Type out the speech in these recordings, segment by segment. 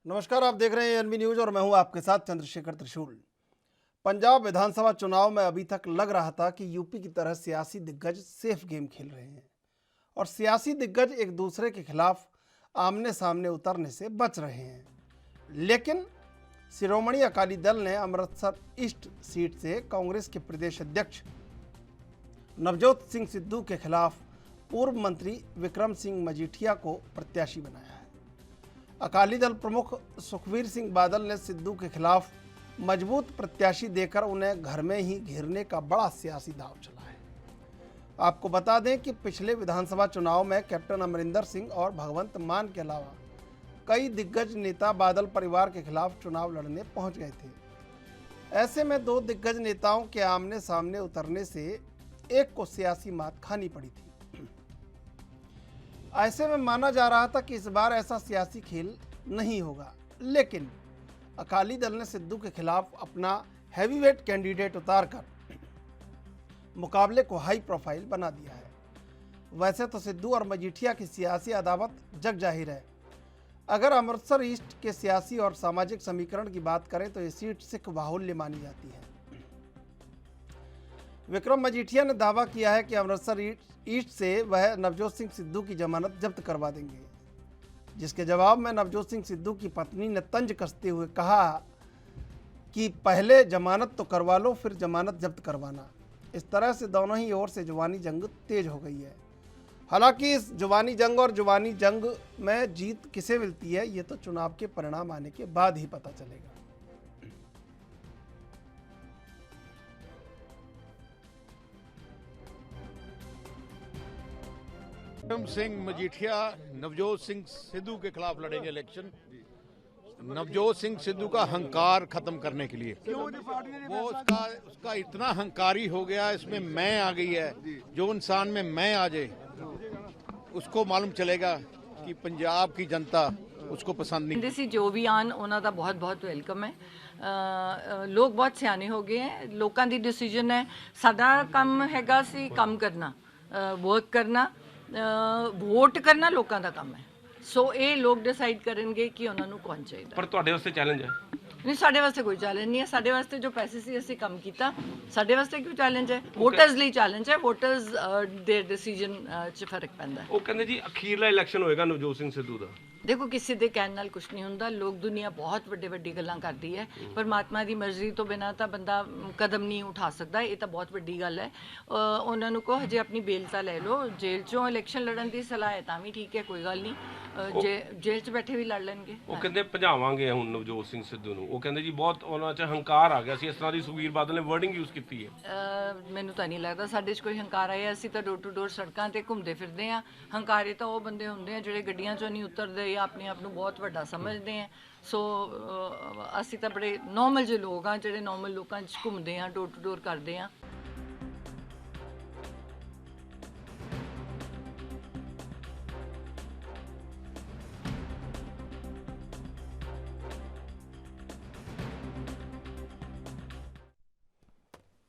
नमस्कार, आप देख रहे हैं एनबी न्यूज और मैं हूं आपके साथ चंद्रशेखर त्रिशूल। पंजाब विधानसभा चुनाव में अभी तक लग रहा था कि यूपी की तरह सियासी दिग्गज सेफ गेम खेल रहे हैं और सियासी दिग्गज एक दूसरे के खिलाफ आमने सामने उतरने से बच रहे हैं। लेकिन शिरोमणि अकाली दल ने अमृतसर ईस्ट सीट से कांग्रेस के प्रदेश अध्यक्ष नवजोत सिंह सिद्धू के खिलाफ पूर्व मंत्री विक्रम सिंह मजीठिया को प्रत्याशी बनाया है। अकाली दल प्रमुख सुखबीर सिंह बादल ने सिद्धू के खिलाफ मजबूत प्रत्याशी देकर उन्हें घर में ही घेरने का बड़ा सियासी दांव चला है। आपको बता दें कि पिछले विधानसभा चुनाव में कैप्टन अमरिंदर सिंह और भगवंत मान के अलावा कई दिग्गज नेता बादल परिवार के खिलाफ चुनाव लड़ने पहुंच गए थे। ऐसे में दो दिग्गज नेताओं के आमने सामने उतरने से एक को सियासी मात खानी पड़ी थी। ऐसे में माना जा रहा था कि इस बार ऐसा सियासी खेल नहीं होगा, लेकिन अकाली दल ने सिद्धू के खिलाफ अपना हैवीवेट कैंडिडेट उतारकर मुकाबले को हाई प्रोफाइल बना दिया है। वैसे तो सिद्धू और मजीठिया की सियासी अदावत जग जाहिर है। अगर अमृतसर ईस्ट के सियासी और सामाजिक समीकरण की बात करें तो ये सीट सिख बाहुल्य मानी जाती है। विक्रम मजीठिया ने दावा किया है कि अमृतसर ईस्ट से वह नवजोत सिंह सिद्धू की जमानत जब्त करवा देंगे, जिसके जवाब में नवजोत सिंह सिद्धू की पत्नी ने तंज कसते हुए कहा कि पहले जमानत तो करवा लो, फिर जमानत जब्त करवाना। इस तरह से दोनों ही ओर से जुबानी जंग तेज हो गई है। हालांकि इस जुबानी जंग और जुबानी जंग में जीत किसे मिलती है, ये तो चुनाव के परिणाम आने के बाद ही पता चलेगा। विक्रम सिंह मजीठिया नवजोत सिंह सिद्धू के खिलाफ लड़ेंगे इलेक्शन। नवजोत सिंह सिद्धू का हंकार खत्म करने के लिए वो उसका इतना हंकारी हो गया, इसमें मैं आ गई है। जो इंसान में मैं आ जाए उसको मालूम चलेगा कि पंजाब की जनता उसको पसंद नहीं। ਸੀ ਜੋ ਵੀ ਆਣ ਉਹਨਾਂ ਦਾ ਬਹੁਤ ਬਹੁਤ ਵੈਲਕਮ ਹੈ। ਲੋਕ ਬਹੁਤ ਸਿਆਣੇ ਹੋ ਗਏ ਹੈ, ਲੋਕਾਂ ਦੀ ਡਿਸੀਜਨ ਹੈ। ਸਾਡਾ ਕੰਮ ਹੈਗਾ ਸੀ ਕੰਮ ਕਰਨਾ, ਵਰਕ ਕਰਨਾ, ਵੋਟ ਕਰਨਾ ਲੋਕਾਂ ਦਾ ਕੰਮ ਹੈ। ਸੋ ਇਹ ਲੋਕ ਡਿਸਾਈਡ ਕਰਨਗੇ ਕਿ ਉਹਨਾਂ ਨੂੰ ਕੌਣ ਚਾਹੀਦਾ। ਪਰ ਤੁਹਾਡੇ ਵਾਸਤੇ ਚੈਲੰਜ ਹੈ? ਨਹੀਂ, ਸਾਡੇ ਵਾਸਤੇ ਕੋਈ ਚੈਲੰਜ ਨਹੀਂ ਹੈ। ਸਾਡੇ ਵਾਸਤੇ ਜੋ ਪੈਸੇ ਸੀ ਅਸੀਂ ਕੰਮ ਕੀਤਾ, ਸਾਡੇ ਵਾਸਤੇ ਕਿਉਂ ਚੈਲੰਜ ਹੈ? ਵੋਟਰਸ ਲਈ ਚੈਲੰਜ ਹੈ। ਵੋਟਰਸ ਦੇ ਡਿਸੀਜਨ 'ਚ ਫਰਕ ਪੈਂਦਾ। ਉਹ ਕਹਿੰਦੇ ਜੀ ਅਖੀਰਲਾ ਇਲੈਕਸ਼ਨ ਹੋਏਗਾ ਨਵਜੋਤ ਸਿੰਘ ਸਿੱਧੂ ਦਾ। ਦੇਖੋ, ਕਿਸੇ ਦੇ ਕਹਿਣ ਨਾਲ ਕੁਝ ਨਹੀਂ ਹੁੰਦਾ। ਲੋਕ ਦੁਨੀਆ ਬਹੁਤ ਵੱਡੀ ਗੱਲਾਂ ਕਰਦੀ ਹੈ। ਪਰਮਾਤਮਾ ਦੀ ਮਰਜ਼ੀ ਤੋਂ ਬਿਨਾਂ ਤਾਂ ਬੰਦਾ ਕਦਮ ਨਹੀਂ ਉਠਾ ਸਕਦਾ। ਇਹ ਤਾਂ ਬਹੁਤ ਵੱਡੀ ਗੱਲ ਹੈ। ਉਹਨਾਂ ਨੂੰ ਕਹੋ ਹਜੇ ਆਪਣੀ ਬੇਲ ਤਾਂ ਲੈ ਲਓ। ਜੇਲ੍ਹ 'ਚੋਂ ਇਲੈਕਸ਼ਨ ਲੜਨ ਦੀ ਸਲਾਹ ਹੈ ਤਾਂ ਵੀ ਠੀਕ ਹੈ, ਕੋਈ ਗੱਲ ਨਹੀਂ। ਜੇਲ੍ਹ 'ਚ ਬੈਠੇ ਵੀ ਲੜ ਲੈਣਗੇ। ਉਹ ਕਹਿੰਦੇ ਭਜਾਵਾਂਗੇ ਹੁਣ ਨਵਜੋਤ ਸਿੰਘ ਸਿੱਧੂ ਨੂੰ। ਉਹ ਕਹਿੰਦੇ ਜੀ ਬਹੁਤ ਉਹਨਾਂ 'ਚ ਹੰਕਾਰ ਆ ਗਿਆ ਸੀ। ਇਸ ਤਰ੍ਹਾਂ ਦੀ ਸੁਖਬੀਰ ਬਾਦਲ ਨੇ ਵਰਡਿੰਗ ਯੂਜ਼ ਕੀਤੀ ਹੈ। ਮੈਨੂੰ ਤਾਂ ਨਹੀਂ ਲੱਗਦਾ ਸਾਡੇ 'ਚ ਕੋਈ ਹੰਕਾਰ ਆਇਆ। ਅਸੀਂ ਤਾਂ ਡੋਰ ਟੂ ਡੋਰ ਸੜਕਾਂ 'ਤੇ ਘੁੰਮਦੇ ਫਿਰਦੇ ਹਾਂ। ਹੰਕਾਰੇ ਤਾਂ ਉਹ ਬੰਦੇ ਹੁੰਦੇ ਆ ਜਿਹੜੇ ਗੱਡੀਆਂ 'ਚੋਂ ਨਹੀਂ ਉਤਰਦੇ ਜਾਂ ਆਪਣੇ ਆਪ ਨੂੰ ਬਹੁਤ ਵੱਡਾ ਸਮਝਦੇ ਆ। ਸੋ ਅਸੀਂ ਤਾਂ ਬੜੇ ਨੋਰਮਲ ਜਿਹੇ ਲੋਕ ਆ ਜਿਹੜੇ ਨੋਰਮਲ ਲੋਕਾਂ 'ਚ ਘੁੰਮਦੇ ਆ, ਡੋਰ ਟੂ ਡੋਰ ਕਰਦੇ ਆ।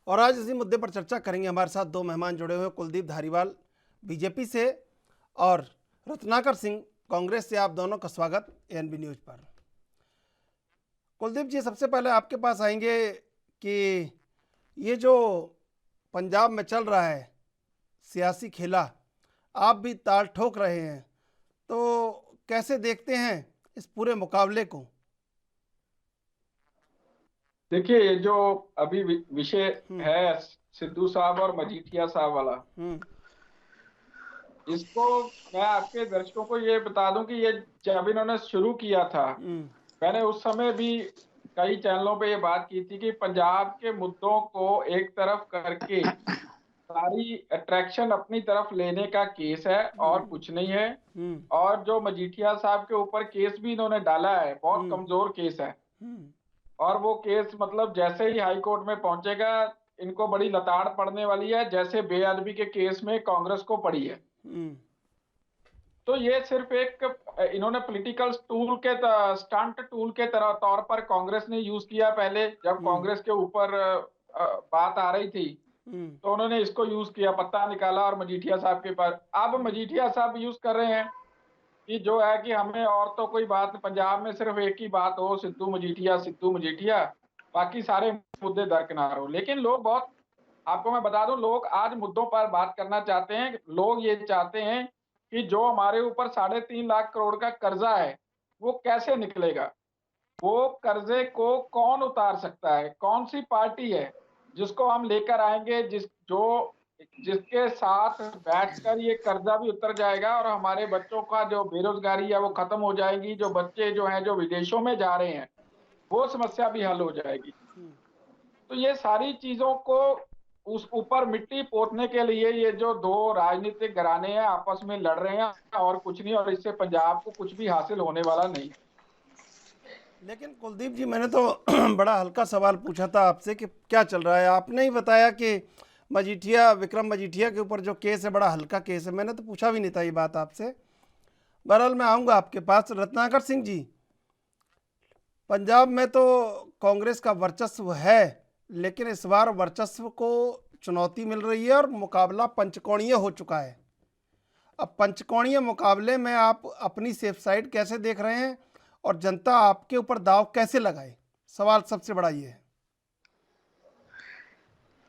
और आज इसी मुद्दे पर चर्चा करेंगे। हमारे साथ दो मेहमान जुड़े हुए हैं, कुलदीप धारीवाल बीजेपी से और रत्नाकर सिंह कांग्रेस से। आप दोनों का स्वागत एएनबी न्यूज पर। कुलदीप जी, सबसे पहले आपके पास आएंगे कि ये जो पंजाब में चल रहा है सियासी खेला, आप भी ताल ठोक रहे हैं, तो कैसे देखते हैं इस पूरे मुकाबले को? देखिए, ये जो अभी विषय है सिद्धू साहब और मजीठिया साहब वाला, इसको मैं आपके दर्शकों को ये बता दूं कि ये जब इन्होंने शुरू किया था, मैंने उस समय भी कई चैनलों पे ये बात की थी कि पंजाब के मुद्दों को एक तरफ करके सारी अट्रैक्शन अपनी तरफ लेने का केस है और कुछ नहीं है। और जो मजीठिया साहब के ऊपर केस भी इन्होंने डाला है, बहुत कमजोर केस है। और वो केस मतलब जैसे ही हाई कोर्ट में पहुंचेगा इनको बड़ी लताड़ पड़ने वाली है, जैसे बेअदबी के केस में कांग्रेस को पड़ी है। तो ये सिर्फ एक इन्होंने पॉलिटिकल टूल के स्टंट टूल के तरह तौर पर कांग्रेस ने यूज किया। पहले जब कांग्रेस के ऊपर बात आ रही थी तो उन्होंने इसको यूज किया, पत्ता निकाला और मजीठिया साहब के पास। अब मजीठिया साहब यूज कर रहे हैं कि जो है कि हमें और तो कोई बात, पंजाब में सिर्फ एक ही बात हो, सिद्धू मजीठिया, बाकी सारे मुद्दे दरकिनार हो। लेकिन लोग बहुत, आपको मैं बता दूं, लोग आज मुद्दों पर बात करना चाहते हैं। लोग ये चाहते हैं कि जो हमारे ऊपर 3.5 लाख करोड़ का कर्जा है वो कैसे निकलेगा, वो कर्जे को कौन उतार सकता है, कौन सी पार्टी है जिसको हम लेकर आएंगे, जिसके साथ बैठकर ये कर्जा भी उतर जाएगा और हमारे बच्चों का जो बेरोजगारी है वो खत्म हो जाएगी, जो बच्चे जो हैं जो विदेशों में जा रहे हैं वो समस्या भी हल हो जाएगी। तो ये सारी चीजों को उस ऊपर मिट्टी पोतने के लिए ये जो दो राजनीतिक घराने हैं आपस में लड़ रहे हैं और कुछ नहीं, और इससे पंजाब को कुछ भी हासिल होने वाला नहीं। लेकिन कुलदीप जी, मैंने तो बड़ा हल्का सवाल पूछा था आपसे कि क्या चल रहा है। आपने ही बताया कि विक्रम मजीठिया के ऊपर जो केस है बड़ा हल्का केस है। मैंने तो पूछा भी नहीं था ये बात आपसे। बहरहाल मैं आऊँगा आपके पास। रत्नाकर सिंह जी, पंजाब में तो कांग्रेस का वर्चस्व है, लेकिन इस बार वर्चस्व को चुनौती मिल रही है और मुकाबला पंचकोणीय हो चुका है। अब पंचकोणीय मुकाबले में आप अपनी सेफ साइड कैसे देख रहे हैं और जनता आपके ऊपर दांव कैसे लगाए? सवाल सबसे बड़ा ये है।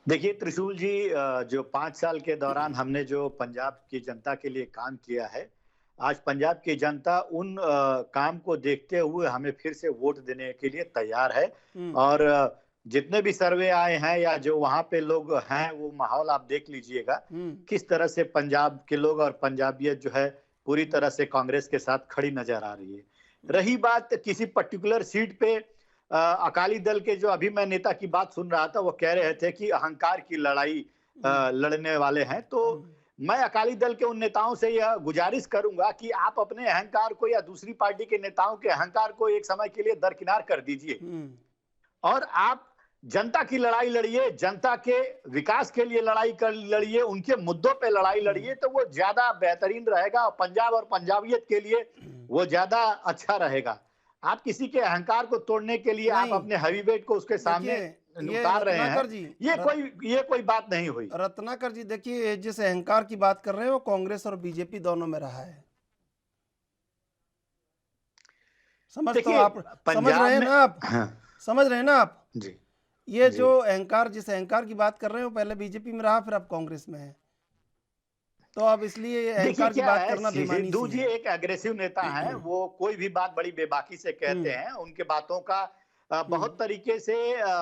देखिए त्रिशूल जी, जो 5 साल के दौरान हमने जो पंजाब की जनता के लिए काम किया है, आज पंजाब की जनता उन काम को देखते हुए हमें फिर से वोट देने के लिए तैयार है। और जितने भी सर्वे आए हैं या जो वहां पे लोग हैं, वो माहौल आप देख लीजिएगा किस तरह से पंजाब के लोग और पंजाबियत जो है पूरी तरह से कांग्रेस के साथ खड़ी नजर आ रही है। रही बात किसी पर्टिकुलर सीट पे अकाली दल के, जो अभी मैं नेता की बात सुन रहा था, वो कह रहे थे कि अहंकार की लड़ाई लड़ने वाले हैं। तो मैं अकाली दल के उन नेताओं से यह गुजारिश करूंगा कि आप अपने अहंकार को या दूसरी पार्टी के नेताओं के अहंकार को एक समय के लिए दरकिनार कर दीजिए और आप जनता की लड़ाई लड़िए, जनता के विकास के लिए लड़ाई कर लड़िए, उनके मुद्दों पे लड़ाई लड़िए, तो वो ज्यादा बेहतरीन रहेगा और पंजाब और पंजाबियत के लिए वो ज्यादा अच्छा रहेगा। आप किसी के अहंकार को तोड़ने के लिए आप अपने हैवीवेट को उसके सामने उतार रहे हैं। ये कोई बात नहीं हुई। रत्नाकर जी, देखिए, जिस अहंकार की बात कर रहे हैं वो कांग्रेस और बीजेपी दोनों में रहा है। समझ रहे हैं ना आप? समझ रहे हैं ना आप जी? ये जो अहंकार, जिस अहंकार की बात कर रहे हो, पहले बीजेपी में रहा, फिर अब कांग्रेस में है। तो अब इसलिए अहंकार की बात करना बेमानी सिद्धू जी एक एग्रेसिव नेता हैं। वो कोई भी बात बड़ी बेबाकी से कहते हैं। उनके बातों का बहुत तरीके से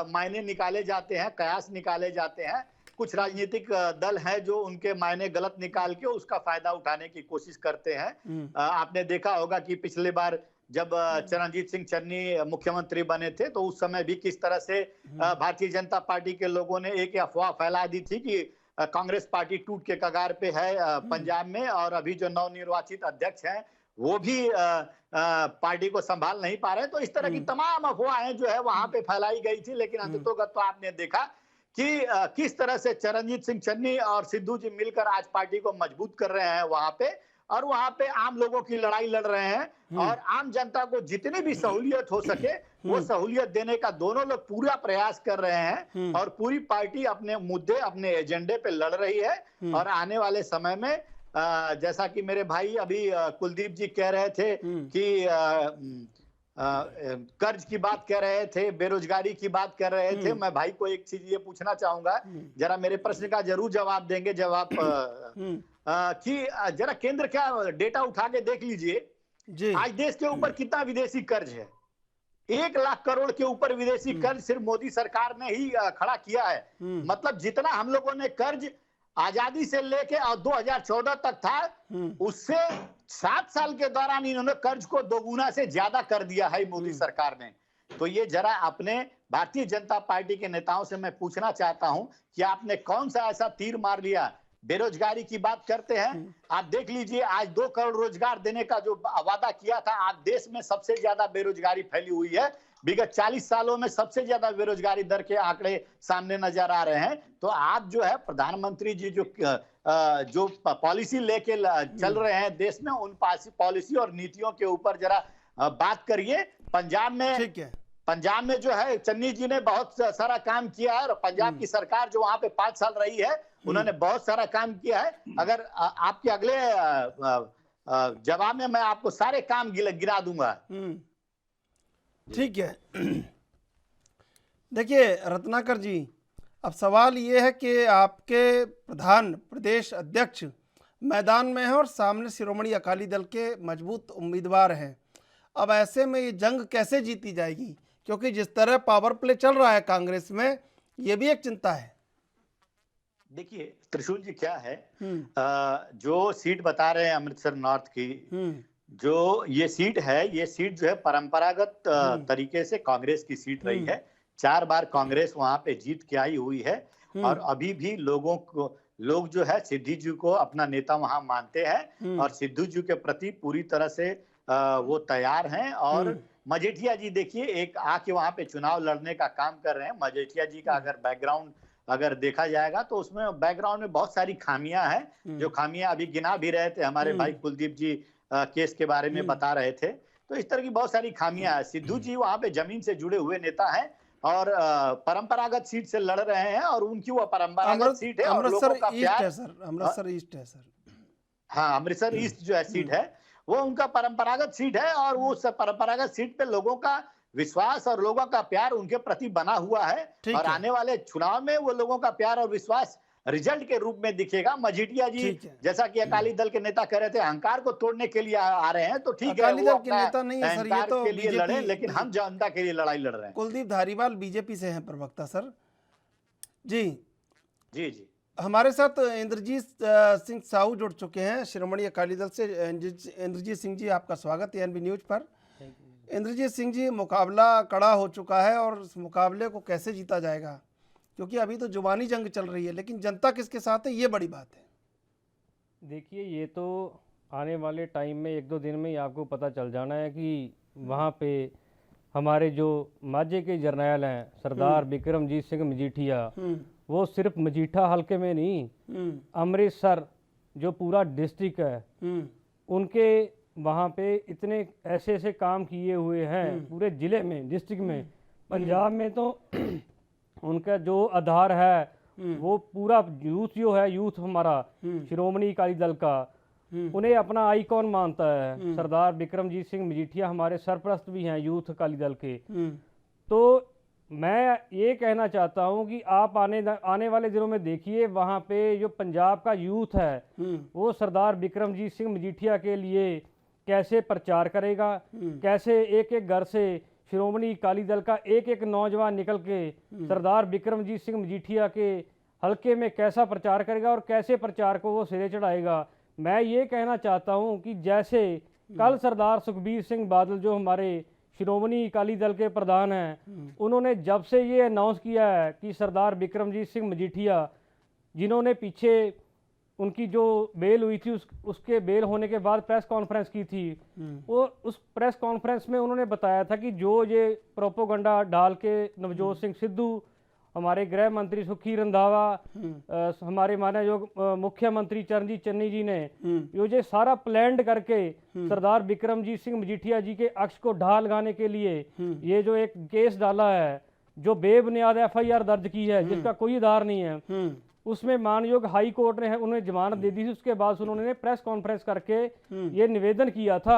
मायने निकाले जाते हैं, कयास निकाले जाते हैं। कुछ राजनीतिक दल हैं जो उनके मायने गलत निकाल के उसका फायदा उठाने की कोशिश करते हैं। आपने देखा होगा कि पिछले बार जब चरणजीत सिंह चन्नी मुख्यमंत्री बने थे तो उस समय भी किस तरह से भारतीय जनता पार्टी के लोगों ने एक अफवाह फैला दी थी कि कांग्रेस पार्टी टूट के कगार पे है पंजाब में, और अभी जो नवनिर्वाचित अध्यक्ष हैं वो भी पार्टी को संभाल नहीं पा रहे। तो इस तरह की तमाम अफवाहें जो है वहां पे फैलाई गई थी। लेकिन अंततोगत तो आपने देखा कि किस तरह से चरणजीत सिंह चन्नी और सिद्धू जी मिलकर आज पार्टी को मजबूत कर रहे हैं वहां पे, और वहां पे आम लोगों की लड़ाई लड़ रहे हैं और आम जनता को जितनी भी सहूलियत हो सके वो सहूलियत देने का दोनों लोग पूरा प्रयास कर रहे हैं। और पूरी पार्टी अपने मुद्दे, अपने एजेंडे पे लड़ रही है। और आने वाले समय में जैसा कि मेरे भाई अभी कुलदीप जी कह रहे थे कि कर्ज की बात कर रहे थे, बेरोजगारी की बात कर रहे थे, मैं भाई को एक चीज ये पूछना चाहूंगा, जरा मेरे प्रश्न का जरूर जवाब देंगे जब आप कि जरा केंद्र का डेटा उठा के देख लीजिए आज देश के ऊपर कितना विदेशी कर्ज है। 1 लाख करोड़ के ऊपर विदेशी कर्ज सिर्फ मोदी सरकार ने ही खड़ा किया है। मतलब जितना हम लोगों ने कर्ज आजादी से लेके और 2014 तक था, उससे 7 साल के दौरान इन्होंने कर्ज को दोगुना से ज्यादा कर दिया है मोदी सरकार ने। तो ये जरा अपने भारतीय जनता पार्टी के नेताओं से मैं पूछना चाहता हूं कि आपने कौन सा ऐसा तीर मार लिया। बेरोजगारी की बात करते हैं, आप देख लीजिए आज 2 करोड़ रोजगार देने का जो वादा किया था, आज देश में सबसे ज्यादा बेरोजगारी फैली हुई है। विगत 40 सालों में सबसे ज्यादा बेरोजगारी दर के आंकड़े सामने नजर आ रहे हैं। तो आप जो है प्रधानमंत्री जी जो पॉलिसी लेके चल रहे हैं देश में, उन पॉलिसी और नीतियों के ऊपर जरा बात करिए। पंजाब में जो है चन्नी जी ने बहुत सारा काम किया है और पंजाब की सरकार जो वहां पे 5 साल रही है उन्होंने बहुत सारा काम किया है। अगर आपके अगले जवाब में मैं आपको सारे काम गिरा दूंगा। ठीक है। देखिए रत्नाकर जी, अब सवाल ये है कि आपके प्रधान प्रदेश अध्यक्ष मैदान में हैं और सामने शिरोमणि अकाली दल के मजबूत उम्मीदवार हैं। अब ऐसे में ये जंग कैसे जीती जाएगी, क्योंकि जिस तरह पावर प्ले चल रहा है कांग्रेस में, ये भी एक चिंता है। देखिए त्रिशूल जी क्या है, जो सीट बता रहे हैं अमृतसर नॉर्थ की, जो ये सीट है, ये सीट जो है परंपरागत तरीके से कांग्रेस की सीट रही है। 4 बार कांग्रेस वहां पे जीत के आई हुई है और अभी भी लोग जो है सिद्धू जी को अपना नेता वहां मानते हैं और सिद्धू जी के प्रति पूरी तरह से वो तैयार हैं। और मजीठिया जी देखिए एक आके वहां पे चुनाव लड़ने का काम कर रहे हैं। मजीठिया जी का अगर बैकग्राउंड अगर देखा जाएगा तो उसमें बैकग्राउंड में बहुत सारी खामियां हैं, जो खामियां अभी गिना भी रहे थे हमारे भाई कुलदीप जी केस के बारे में बता रहे थे। तो इस तरह की बहुत सारी खामियां हैं। सिद्धू जी वहां पे जमीन से जुड़े हुए नेता हैं और परंपरागत सीट से लड़ रहे हैं और उनकी वो परंपरागत सीट है और लोगों का प्यार है सर। अमृतसर ईस्ट है सर। हाँ, अमृतसर ईस्ट जो है सीट है वो उनका परंपरागत सीट है और वो परंपरागत सीट पे लोगों का विश्वास और लोगों का प्यार उनके प्रति बना हुआ है और आने वाले चुनाव में वो लोगों का प्यार और विश्वास रिजल्ट के रूप में दिखेगा। मजीठिया जी जैसा कि अकाली दल के नेता कह रहे थे अहंकार को तोड़ने के लिए आ रहे हैं, तो ठीक है, वो अपना अहंकार के लिए लड़े, लेकिन हम जनता के लिए लड़ाई लड़ रहे हैं। कुलदीप धारीवाल बीजेपी से हैं प्रवक्ता सर। जी जी जी, हमारे साथ इंद्रजीत सिंह साहू जुड़ चुके हैं शिरोमणि अकाली दल से। इंद्रजीत सिंह जी, आपका स्वागत है एनबी न्यूज पर। इंद्रजीत सिंह जी, मुकाबला कड़ा हो चुका है और इस मुकाबले को कैसे जीता जाएगा, क्योंकि अभी तो जुबानी जंग चल रही है, लेकिन जनता किसके साथ है, ये बड़ी बात है। देखिए ये तो आने वाले टाइम में 1-2 दिन में ही आपको पता चल जाना है कि वहाँ पे हमारे जो माझे के जर्नैल हैं सरदार बिक्रमजीत सिंह मजीठिया, वो सिर्फ मजीठा हल्के में नहीं, अमृतसर जो पूरा डिस्ट्रिक्ट है उनके वहाँ पे इतने ऐसे ऐसे काम किए हुए हैं पूरे ज़िले में, डिस्ट्रिक्ट में, पंजाब में तो उनका जो आधार है वो पूरा यूथ जो है, यूथ हमारा शिरोमणि अकाली दल का उन्हें अपना आइकॉन मानता है। सरदार बिक्रमजीत सिंह मजीठिया हमारे सरपरस्त भी हैं यूथ अकाली दल के। तो मैं ये कहना चाहता हूँ कि आप आने वाले दिनों में देखिए वहाँ पे जो पंजाब का यूथ है वो सरदार बिक्रमजीत सिंह मजीठिया के लिए कैसे प्रचार करेगा, कैसे एक एक घर से शिरोमणि अकाली दल का एक एक नौजवान निकल के सरदार बिक्रमजीत सिंह मजीठिया के हल्के में कैसा प्रचार करेगा और कैसे प्रचार को वो सिरे चढ़ाएगा। मैं ये कहना चाहता हूँ कि जैसे कल सरदार सुखबीर सिंह बादल जो हमारे शिरोमणि अकाली दल के प्रधान हैं, उन्होंने जब से ये अनाउंस किया है कि सरदार बिक्रमजीत सिंह मजीठिया जिन्होंने पीछे उनकी जो बेल हुई थी उसके बेल होने के बाद प्रेस कॉन्फ्रेंस की थी, वो उस प्रेस कॉन्फ्रेंस में उन्होंने बताया था कि जो ये प्रोपोगंडा डाल के नवजोत सिंह सिद्धू, हमारे गृह मंत्री सुखी रंधावा, हमारे माननीय मुख्यमंत्री चरणजीत चन्नी जी ने ये सारा प्लान करके सरदार बिक्रमजीत सिंह मजीठिया जी के अक्ष को ढाल लगाने के लिए ये जो एक केस डाला है, जो बेबुनियाद FIR दर्ज की है जिसका कोई आधार नहीं है, उसमें मानयोग हाई कोर्ट ने उन्हें जमानत दे दी थी। उसके बाद उन्होंने प्रेस कॉन्फ्रेंस करके ये निवेदन किया था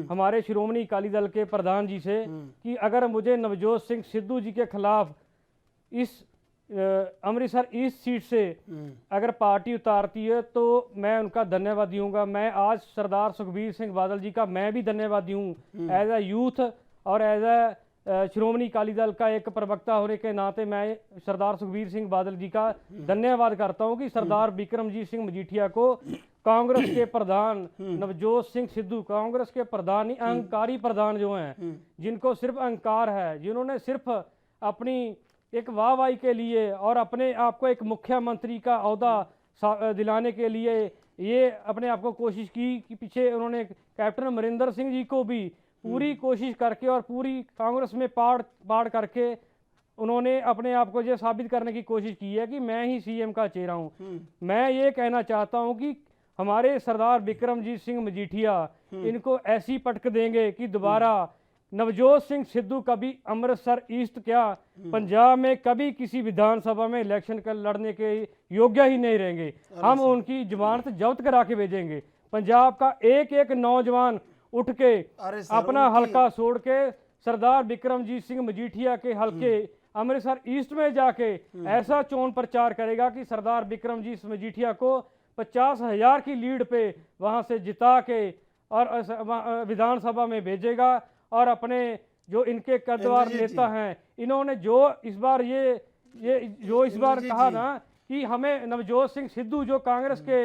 हमारे शिरोमणि अकाली दल के प्रधान जी से कि अगर मुझे नवजोत सिंह सिद्धू जी के खिलाफ इस अमृतसर ईस्ट सीट से अगर पार्टी उतारती है तो मैं उनका धन्यवादी हूँगा। मैं आज सरदार सुखबीर सिंह बादल जी का मैं भी धन्यवादी हूँ एज ए यूथ और एज ए शिरोमणि अकाली दल का एक प्रवक्ता होने के नाते मैं सरदार सुखबीर सिंह बादल जी का धन्यवाद करता हूं कि सरदार बिक्रमजीत सिंह मजीठिया को कांग्रेस के प्रधान नवजोत सिंह सिद्धू, कांग्रेस के प्रधान अहंकारी प्रधान जो हैं, जिनको सिर्फ अहंकार है, जिन्होंने सिर्फ अपनी एक वाहवाही के लिए और अपने आप को एक मुख्यमंत्री का ओहदा दिलाने के लिए ये अपने आप को कोशिश की कि पीछे उन्होंने कैप्टन अमरिंदर सिंह जी को भी पूरी कोशिश करके और पूरी कांग्रेस में पाड़ करके उन्होंने अपने आप को ये साबित करने की कोशिश की है कि मैं ही CM का चेहरा हूँ। मैं ये कहना चाहता हूँ कि हमारे सरदार बिक्रमजीत सिंह मजीठिया इनको ऐसी पटक देंगे कि दोबारा नवजोत सिंह सिद्धू कभी अमृतसर ईस्ट क्या पंजाब में कभी किसी विधानसभा में इलेक्शन कर लड़ने के योग्य ही नहीं रहेंगे। हम उनकी जमानत जब्त करा के भेजेंगे। पंजाब का एक एक नौजवान उठ के अरे सर, अपना उनकी- हलका छोड़ के सरदार बिक्रमजीत सिंह मजीठिया के हलके अमृतसर ईस्ट में जाके ऐसा चोन प्रचार करेगा कि सरदार बिक्रमजीत मजीठिया को 50,000 की लीड पे वहां से जिता के और विधानसभा में भेजेगा। और अपने जो इनके कद्दावर इंद्रजीत नेता हैं, इन्होंने जो इस बार ये जो इस बार इंद्रजीत कहा जी। ना कि हमें नवजोत सिंह सिद्धू जो कांग्रेस के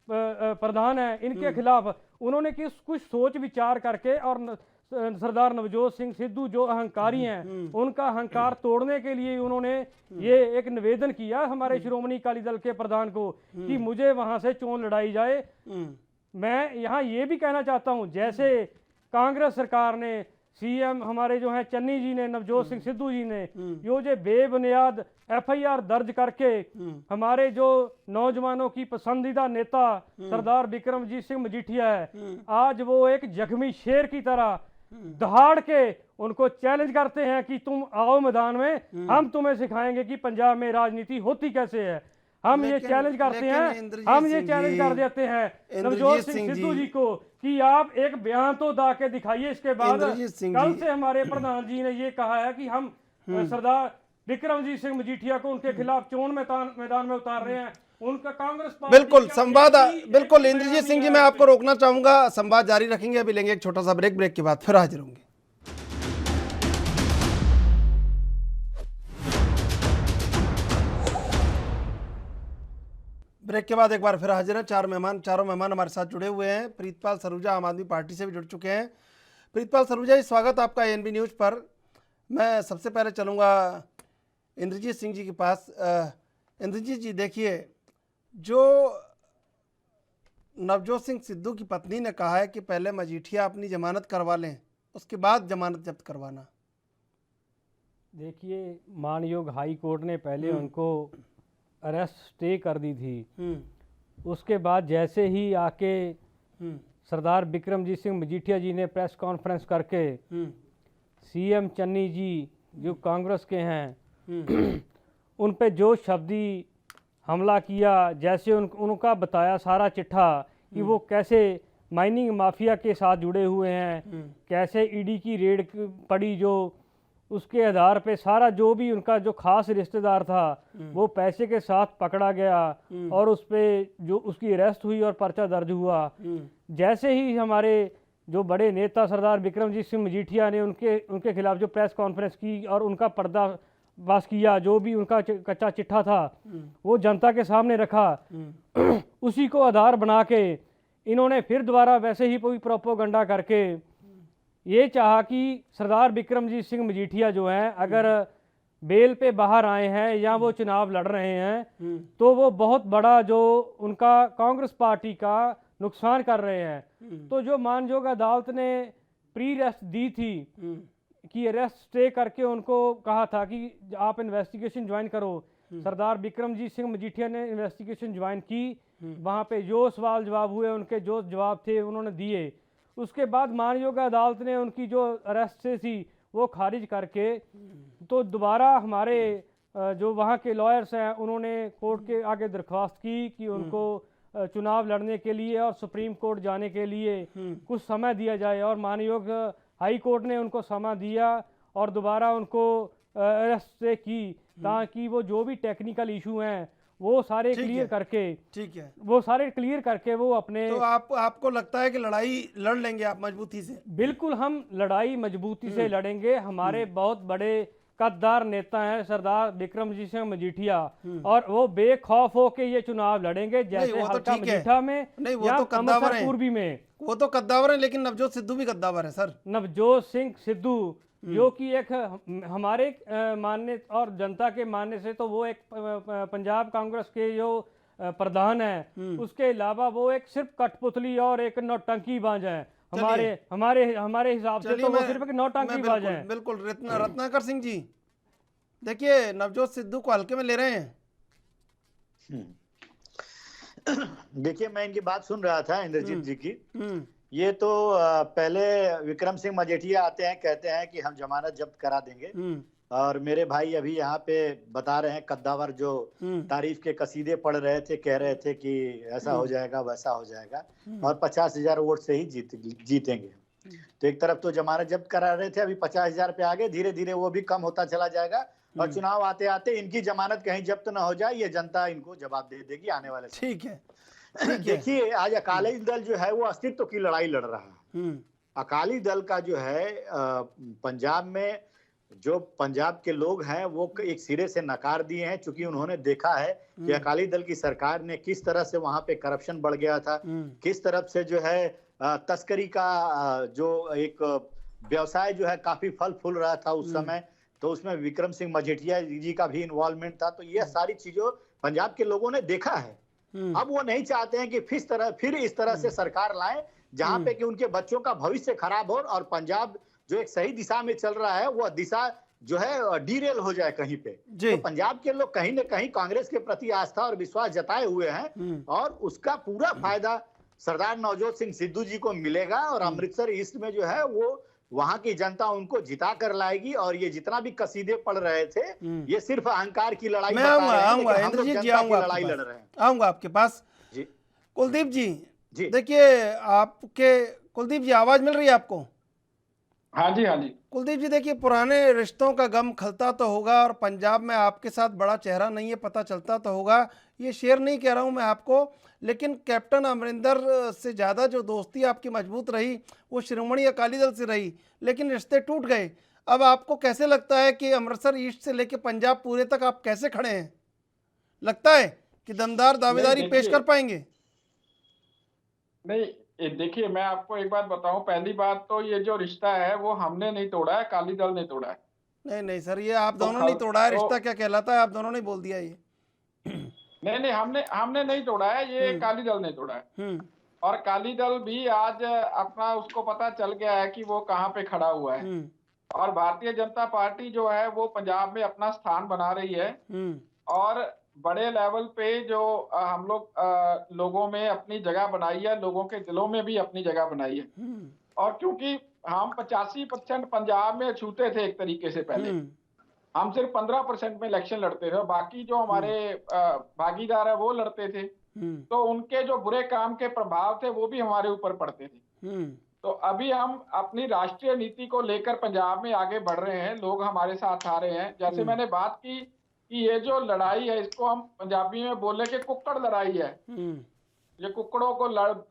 प्रधान हैं, इनके खिलाफ उन्होंने कुछ सोच विचार करके और सरदार नवजोत सिंह सिद्धू जो अहंकारी हैं, उनका अहंकार तोड़ने के लिए उन्होंने ये एक निवेदन किया हमारे श्रोमणी अकाली दल के प्रधान को कि मुझे वहां से चोन लड़ाई जाए। मैं यहाँ ये भी कहना चाहता हूँ, जैसे कांग्रेस सरकार ने सीएम हमारे जो हैं चन्नी जी ने, नवजोत सिंह सिद्धू जी ने जो बेबुनियाद एफआईआर दर्ज करके हमारे जो नौजवानों की पसंदीदा नेता सरदार बिक्रमजीत सिंह मजीठिया है, आज वो एक जख्मी शेर की तरह दहाड़ के उनको चैलेंज करते हैं कि तुम आओ मैदान में, हम तुम्हें सिखाएंगे कि पंजाब में राजनीति होती कैसे है। हम ये चैलेंज करते हैं, हम ये चैलेंज कर देते हैं नवजोत सिंह सिद्धू जी को कि आप एक बयान तो दा के दिखाइए। इसके बाद कल से हमारे प्रधान जी ने ये कहा है कि हम सरदार बिक्रमजीत सिंह मजीठिया को उनके खिलाफ चोन मैदान में उतार रहे हैं। उनका कांग्रेस पार्टी बिल्कुल का संवाद, एक भी बिल्कुल बयान इंद्रजीत नहीं सिंह जी, आया मैं है। आपको रोकना चाहूंगा, संवाद जारी रखेंगे, अभी लेंगे एक छोटा सा ब्रेक, ब्रेक के बाद फिर हाजिर होंगे। ब्रेक के बाद एक बार फिर हाजिर हैं। चारों मेहमान हमारे साथ जुड़े हुए हैं। प्रीतपाल सरूजा आम आदमी पार्टी से भी जुड़ चुके हैं। प्रीतपाल सरूजा जी, स्वागत आपका एएनबी न्यूज़ पर। मैं सबसे पहले चलूँगा इंद्रजीत सिंह जी के पास। इंद्रजीत जी, देखिए, जो नवजोत सिंह सिद्धू की पत्नी ने कहा है कि पहले मजीठिया अपनी जमानत करवा लें, उसके बाद जमानत जब्त करवाना। देखिए, मानयोग हाई कोर्ट ने पहले उनको अरेस्ट स्टे कर दी थी। उसके बाद जैसे ही आके सरदार बिक्रमजीत सिंह मजीठिया जी ने प्रेस कॉन्फ्रेंस करके सीएम चन्नी जी जो कांग्रेस के हैं उन पे जो शब्दी हमला किया, जैसे उनका बताया सारा चिट्ठा कि वो कैसे माइनिंग माफिया के साथ जुड़े हुए हैं, कैसे ईडी की रेड पड़ी, जो उसके आधार पे सारा जो भी उनका जो खास रिश्तेदार था वो पैसे के साथ पकड़ा गया और उस पे जो उसकी अरेस्ट हुई और पर्चा दर्ज हुआ। जैसे ही हमारे जो बड़े नेता सरदार बिक्रमजीत सिंह मजीठिया ने उनके खिलाफ जो प्रेस कॉन्फ्रेंस की और उनका पर्दाफाश किया, जो भी उनका कच्चा चिट्ठा था वो जनता के सामने रखा, उसी को आधार बना के इन्होंने फिर दोबारा वैसे ही कोई प्रोपोगंडा करके ये चाहा कि सरदार बिक्रमजीत सिंह मजीठिया जो हैं अगर बेल पे बाहर आए हैं या वो चुनाव लड़ रहे हैं तो वो बहुत बड़ा जो उनका कांग्रेस पार्टी का नुकसान कर रहे हैं। तो जो मानयोग अदालत ने प्री अरेस्ट दी थी कि अरेस्ट स्टे करके उनको कहा था कि आप इन्वेस्टिगेशन ज्वाइन करो, सरदार बिक्रमजीत सिंह मजीठिया ने इन्वेस्टिगेशन ज्वाइन की। वहाँ पे जो सवाल जवाब हुए उनके जो जवाब थे उन्होंने दिए। उसके बाद मानयोग अदालत ने उनकी जो अरेस्ट से थी वो खारिज करके तो दोबारा हमारे जो वहाँ के लॉयर्स हैं उन्होंने कोर्ट के आगे दरख्वास्त की कि उनको चुनाव लड़ने के लिए और सुप्रीम कोर्ट जाने के लिए कुछ समय दिया जाए, और मानयोग हाई कोर्ट ने उनको समय दिया और दोबारा उनको अरेस्ट से की ताकि वो जो भी टेक्निकल इशू हैं वो सारे क्लियर करके, ठीक है, वो सारे क्लियर करके वो अपने। तो आपको लगता है कि लड़ाई लड़ लेंगे आप मजबूती से? बिल्कुल, हम लड़ाई मजबूती से लड़ेंगे। हमारे बहुत बड़े कद्दार नेता हैं सरदार बिक्रमजीत सिंह मजीठिया और वो बेखौफ हो के ये चुनाव लड़ेंगे, जैसे हल्का मजीठा में या कमसर पूर्वी में। वो तो कद्दावर है, लेकिन नवजोत सिद्धू भी कद्दावर है सर। नवजोत सिंह सिद्धू जो कि एक हमारे मानने और जनता के मानने से तो वो एक पंजाब कांग्रेस के जो प्रधान है, उसके अलावा वो एक सिर्फ कठपुतली और एक नौटंकीबाज है। हमारे हिसाब से तो वो सिर्फ एक नौटंकीबाज है। बिल्कुल। रत्नाकर सिंह जी, देखिए, नवजोत सिद्धू को हल्के में ले रहे हैं। देखिए, मैं इनकी बात सुन रहा था इंद्रजीत जी की। ये तो पहले विक्रम सिंह मजीठिया आते हैं, कहते हैं कि हम जमानत जब्त करा देंगे, और मेरे भाई अभी यहाँ पे बता रहे हैं, कद्दावर जो तारीफ के कसीदे पढ़ रहे थे, कह रहे थे कि ऐसा हो जाएगा वैसा हो जाएगा और 50,000 वोट से ही जीतेंगे। तो एक तरफ तो जमानत जब्त करा रहे थे, अभी 50,000 पे आगे, धीरे धीरे वो भी कम होता चला जाएगा और चुनाव आते आते इनकी जमानत कहीं जब्त ना हो जाए, ये जनता इनको जवाब दे देगी आने वाले समय। ठीक है। देखिए आज अकाली दल जो है वो अस्तित्व की लड़ाई लड़ रहा है। अकाली दल का जो है पंजाब में जो पंजाब के लोग हैं वो एक सिरे से नकार दिए हैं, चूंकि उन्होंने देखा है कि अकाली दल की सरकार ने किस तरह से वहां पे करप्शन बढ़ गया था, किस तरफ से जो है तस्करी का जो एक व्यवसाय जो है काफी फल फूल रहा था उस समय, तो उसमें विक्रम सिंह मजीठिया जी का भी इन्वॉल्वमेंट था। तो ये सारी चीजों पंजाब के लोगों ने देखा है। अब वो नहीं चाहते हैं कि फिर इस तरह से सरकार लाएं जहां पे कि उनके बच्चों का भविष्य खराब हो और पंजाब जो एक सही दिशा में चल रहा है वो दिशा जो है डीरेल हो जाए कहीं पे। तो पंजाब के लोग कहीं न कहीं कांग्रेस के प्रति आस्था और विश्वास जताए हुए हैं और उसका पूरा फायदा सरदार नवजोत सिंह सिद्धू जी को मिलेगा और अमृतसर ईस्ट में जो है वो वहां की जनता उनको जिता कर लाएगी। और ये जितना भी कसीदे पढ़ रहे थे ये सिर्फ अहंकार की लड़ाई मैं आऊंगा आपके पास। जी कुलदीप जी, देखिए आपके कुलदीप जी आवाज मिल रही है आपको? हाँ जी, हाँ जी। कुलदीप जी देखिए, पुराने रिश्तों का गम खलता तो होगा और पंजाब में आपके साथ बड़ा चेहरा नहीं है, पता चलता तो होगा। ये शेर नहीं कह रहा हूं मैं आपको, लेकिन कैप्टन अमरिंदर से ज़्यादा जो दोस्ती आपकी मजबूत रही वो श्रोमणी अकाली दल से रही, लेकिन रिश्ते टूट गए। अब आपको कैसे लगता है कि अमृतसर ईस्ट से लेकर पंजाब पूरे तक आप कैसे खड़े हैं? लगता है कि दमदार दावेदारी पेश कर पाएंगे? नहीं, देखिए मैं आपको एक बात बताऊं, पहली बात तो ये जो रिश्ता है वो हमने नहीं तोड़ा है, अकाली दल ने तोड़ा है। नहीं सर, ये आप दोनों ने तोड़ा है। रिश्ता क्या कहलाता है, आप दोनों ने बोल दिया ये। नहीं, हमने नहीं तोड़ा है, ये अकाली दल ने तोड़ा है। और अकाली दल भी आज अपना उसको पता चल गया है कि वो कहाँ पे खड़ा हुआ है और भारतीय जनता पार्टी जो है वो पंजाब में अपना स्थान बना रही है और बड़े लेवल पे जो हम लोग लोगों में अपनी जगह बनाई है, लोगों के दिलों में भी अपनी जगह बनाई है। और क्योंकि हम 85% पंजाब में छूते थे एक तरीके से, पहले हम सिर्फ 15% में इलेक्शन लड़ते थे, बाकी जो हमारे भागीदार है वो लड़ते थे, तो उनके जो बुरे काम के प्रभाव थे वो भी हमारे ऊपर पड़ते थे। तो अभी हम अपनी राष्ट्रीय नीति को लेकर पंजाब में आगे बढ़ रहे हैं, लोग हमारे साथ आ रहे हैं। जैसे मैंने बात की कि ये जो लड़ाई है इसको हम पंजाबी में बोले कि कुक्कड़ लड़ाई है। ये कुक्कड़ों को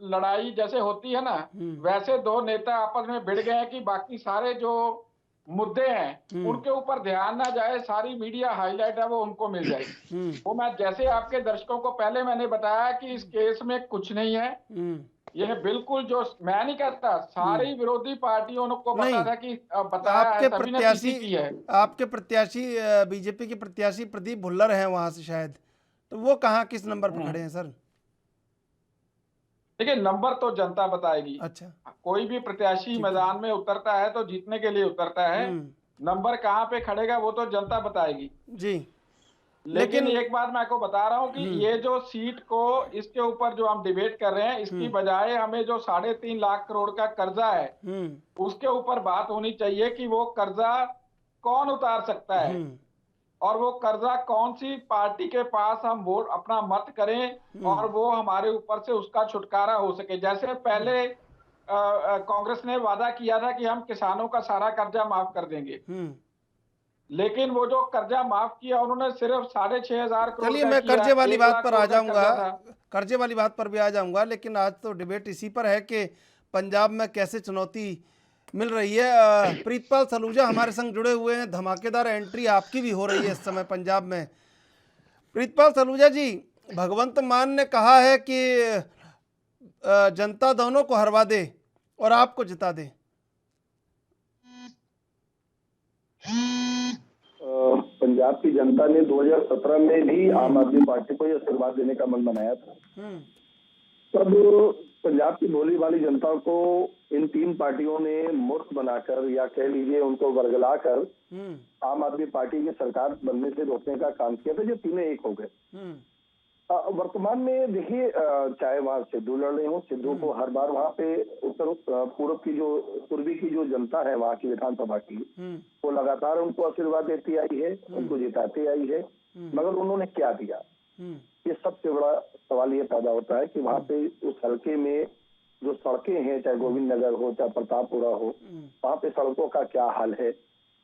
लड़ाई जैसे होती है ना, वैसे दो नेता आपस में भिड़ गए हैं कि बाकी सारे जो मुद्दे हैं उनके ऊपर ध्यान ना जाए, सारी मीडिया हाईलाइट है वो उनको मिल जाएगी। वो मैं जैसे आपके दर्शकों को पहले मैंने बताया कि इस केस में कुछ नहीं है, यह बिल्कुल जो मैं नहीं कहता, सारी विरोधी पार्टियों को पता था कि बताया आपके है, सभी ने प्रत्याशी की है। आपके प्रत्याशी बीजेपी के प्रत्याशी प्रदीप भुल्लर हैं वहां से शायद, तो वो कहाँ किस नंबर पर खड़े हैं सर? देखिए नंबर तो जनता बताएगी। अच्छा, कोई भी प्रत्याशी मैदान में उतरता है तो जीतने के लिए उतरता है, नंबर कहाँ पे खड़ेगा वो तो जनता बताएगी जी। लेकिन एक बात मैं आपको बता रहा हूँ कि ये जो सीट को इसके ऊपर जो हम डिबेट कर रहे हैं, इसकी बजाय हमें जो 3.5 लाख करोड़ का कर्जा है उसके ऊपर बात होनी चाहिए कि वो कर्जा कौन उतार सकता है और वो कर्जा कौन सी पार्टी के पास हम वोट अपना मत करें और वो हमारे ऊपर से उसका छुटकारा हो सके। जैसे पहले कांग्रेस ने वादा किया था कि हम किसानों का सारा कर्जा माफ कर देंगे, लेकिन वो जो कर्जा माफ किया उन्होंने सिर्फ 6,500 करोड़। चलिए मैं कर्जे वाली बात पर आ जाऊंगा, कर्जे वाली बात पर भी आ जाऊंगा, लेकिन आज तो डिबेट इसी पर है कि पंजाब में कैसे चुनौती मिल रही है। प्रीतपाल सलूजा हमारे संग जुड़े हुए हैं, धमाकेदार एंट्री आपकी भी हो रही है इस समय पंजाब में। प्रीतपाल सलूजा जी, भगवंत मान ने कहा है कि जनता दोनों को हरवा दे और आपको जिता दे। पंजाब की जनता ने 2017 में भी आम आदमी पार्टी को यह आशीर्वाद देने का मन बनाया था। तब पंजाब की भोली भाली जनता को इन तीन पार्टियों ने मूर्ख बनाकर या कह लीजिए उनको वर्गलाकर आम आदमी पार्टी की सरकार बनने से रोकने का काम किया था, जो तीनों एक हो गए। वर्तमान में देखिए, चाहे वहाँ सिद्धू लड़ रहे हो, सिद्धू को हर बार वहाँ पे उत्तर पूर्व की जो पूर्वी की जो जनता है वहाँ की विधानसभा की, वो लगातार उनको आशीर्वाद देती आई है, उनको जिताती आई है, मगर उन्होंने क्या दिया, ये सबसे बड़ा सवाल ये पैदा होता है कि वहाँ पे उस हल्के में जो सड़कें हैं, चाहे गोविंद नगर हो चाहे प्रतापपुरा हो, वहाँ पे सड़कों का क्या हाल है,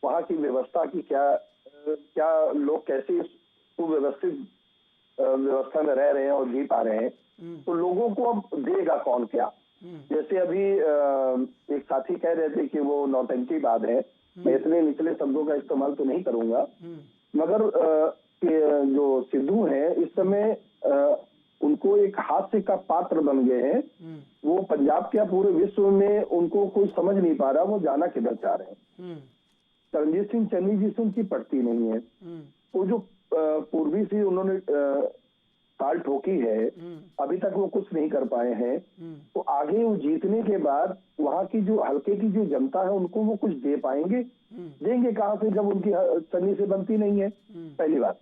वहाँ की व्यवस्था की क्या लोग कैसे सुव्यवस्थित व्यवस्था में रह रहे हैं और जी पा रहे हैं, तो लोगों को अब देगा कौन क्या। जैसे अभी एक साथी कह रहे थे कि वो नौटंकीबाज है, मैं इतने निचले शब्दों का इस्तेमाल तो नहीं करूंगा, मगर जो सिद्धू हैं इस समय उनको एक हास्य का पात्र बन गए हैं। वो पंजाब के पूरे विश्व में उनको कोई समझ नहीं पा रहा वो जाना किधर चाह रहे हैं। तरनजीत सिंह चन्नी जी से उनकी पड़ती नहीं है, वो जो पूर्वी से उन्होंने ताल ठोकी है, अभी तक वो कुछ नहीं कर पाए हैं, तो आगे वो जीतने के बाद वहाँ की जो हल्के की जो जनता है उनको वो कुछ दे पाएंगे, देंगे कहाँ से जब उनकी चन्नी से बनती नहीं है, पहली बात।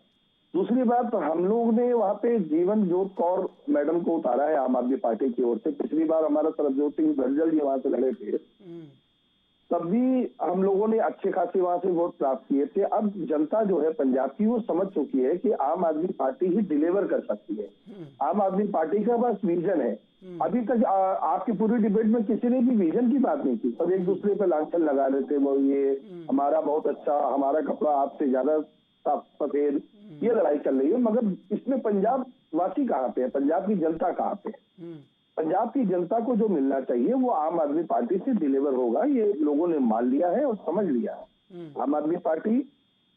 दूसरी बात, हम लोग ने वहाँ पे जीवन जोत कौर मैडम को उतारा है आम आदमी पार्टी की ओर से। पिछली बार हमारा सरबजोत सिंह धनजल जी वहां से लड़े थे, तब भी हम लोगों ने अच्छे खासे वहां से वोट प्राप्त किए थे। अब जनता जो है पंजाब की वो समझ चुकी है कि आम आदमी पार्टी ही डिलीवर कर सकती है। आम आदमी पार्टी का बस विजन है। अभी तक आपकी पूरी डिबेट में किसी ने भी विजन की बात नहीं की, सब एक दूसरे पे लांछन लगा रहे थे, वो ये हमारा बहुत अच्छा, हमारा कपड़ा आपसे ज्यादा साफ सफेद, ये लड़ाई चल रही है। मगर इसमें पंजाब वासी कहाँ पे है, पंजाब की जनता कहाँ पे है? पंजाब की जनता को जो मिलना चाहिए वो आम आदमी पार्टी से डिलीवर होगा, ये लोगों ने मान लिया है और समझ लिया है। आम आदमी पार्टी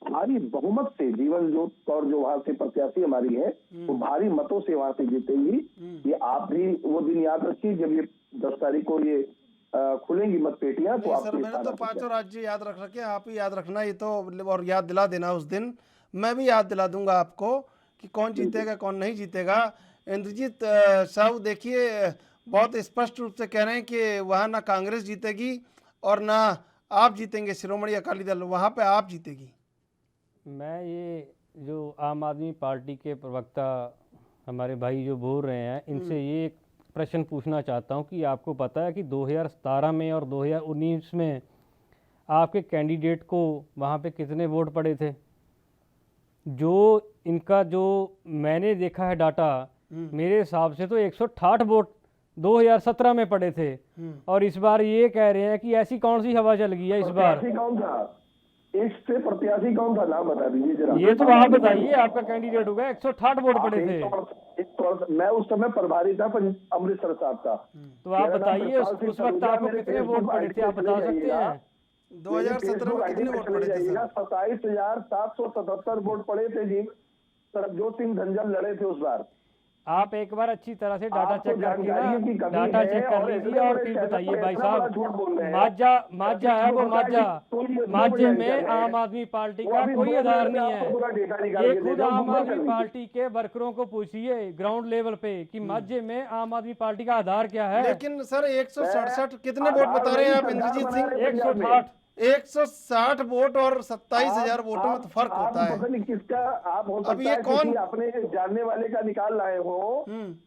भारी बहुमत से, जीवन जोत कौर जो वहां से प्रत्याशी हमारी है, वो भारी मतों से वहां से जीतेगी। ये आप भी वो दिन याद रखिए जब ये 10 तारीख को ये खुलेंगी मत पेटियां, तो आप सर मैंने तो 5 राज्य याद रख रखे, आप ही याद रखना ये तो, और याद दिला देना उस दिन, मैं भी याद दिला दूंगा आपको कि कौन जीतेगा कौन नहीं जीतेगा। इंद्रजीत साहू देखिए बहुत स्पष्ट रूप से कह रहे हैं कि वहाँ ना कांग्रेस जीतेगी और ना आप जीतेंगे, श्रोमणी अकाली दल, वहाँ पे आप जीतेगी। मैं ये जो आम आदमी पार्टी के प्रवक्ता हमारे भाई जो बोल रहे हैं, इनसे ये एक प्रश्न पूछना चाहता हूँ कि आपको पता है कि 2017 में और 2019 में आपके कैंडिडेट को वहाँ पे कितने वोट पड़े थे? जो इनका जो मैंने देखा है डाटा, मेरे हिसाब से तो 168 वोट 2017 में पड़े थे, और इस बार ये कह रहे हैं कि ऐसी कौन सी हवा चल गई है इस बार? कौन था इससे प्रत्याशी, कौन था, नाम बता दीजिए जरा। ये तो आप बताइए, आपका कैंडिडेट होगा, 168 वोट पड़े थे। मैं उस समय प्रभारी था अमृतसर साहब का, तो आप बताइए उस वक्त आपको कितने वोट पड़े थे, आप बता सकते हैं? 2017 में कितने वोट पड़े थे? 27,777 वोट पड़े थे जी। सरबजोत सिंह धनजल लड़े थे उस बार। आप एक बार अच्छी तरह से डाटा चेक करके ना, डाटा चेक कर लीजिए और फिर बताइए भाई साहब। माझा है वो माझे में आम आदमी पार्टी का कोई आधार नहीं है। ये खुद आम आदमी पार्टी के वर्करों को पूछिए ग्राउंड लेवल पे कि माझे में आम आदमी पार्टी का आधार क्या है। लेकिन सर 167 कितने वोट बता रहे हैं आप इंद्रजीत सिंह? 160 वोट और 27,000 वोटों में तो फर्क होता है। पता नहीं किसका आप हो सकता अब ये कौन अपने जानने वाले का निकाल लाए हो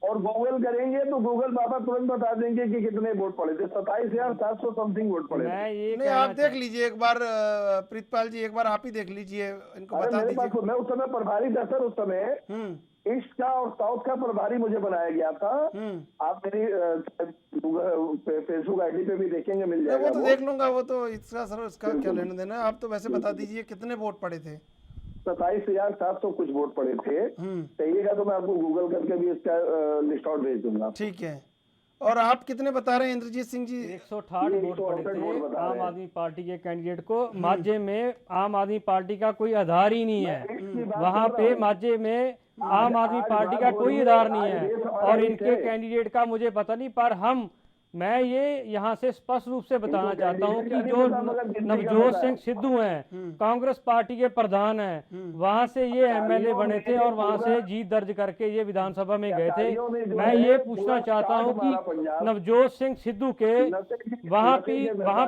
और गूगल करेंगे तो गूगल बाबा तुरंत बता देंगे कि कितने वोट पड़े थे। 27,700 समथिंग वोट पड़े थे। नहीं, आप देख लीजिए एक बार, प्रीतपाल जी एक बार आप ही देख लीजिए, इनको बता दीजिए। मैं उस समय प्रभारी था सर, उस समय ईस्ट का और साउथ का प्रभारी मुझे बनाया गया था। आप मेरी फेसबुक आईडी पे भी देखेंगे, मिल जाएगा। वो तो देख लूंगा, वो तो इसका सर इसका क्या लेना देना है। आप तो वैसे बता दीजिए कितने वोट पड़े थे? 27,700 कुछ वोट पड़े थे। चाहिएगा तो मैं आपको गूगल करके भी इसका लिस्ट आउट भेज दूंगा। ठीक है। और आप कितने बता रहे हैं इंद्रजीत सिंह जी? 168 वोट पड़े थे आम आदमी पार्टी के कैंडिडेट को। माझे में आम आदमी पार्टी का कोई आधार ही नहीं है। वहाँ पे माझे में आम आदमी पार्टी का कोई आधार नहीं है, और इनके कैंडिडेट का मुझे पता नहीं, पर मैं ये यहाँ से स्पष्ट रूप से बताना चाहता हूँ कि जो नवजोत सिंह सिद्धू हैं, कांग्रेस पार्टी के प्रधान हैं, वहाँ से ये एमएलए बने थे और वहाँ से जीत दर्ज करके ये विधानसभा में गए थे। मैं ये पूछना चाहता हूँ कि नवजोत सिंह सिद्धू के वहाँ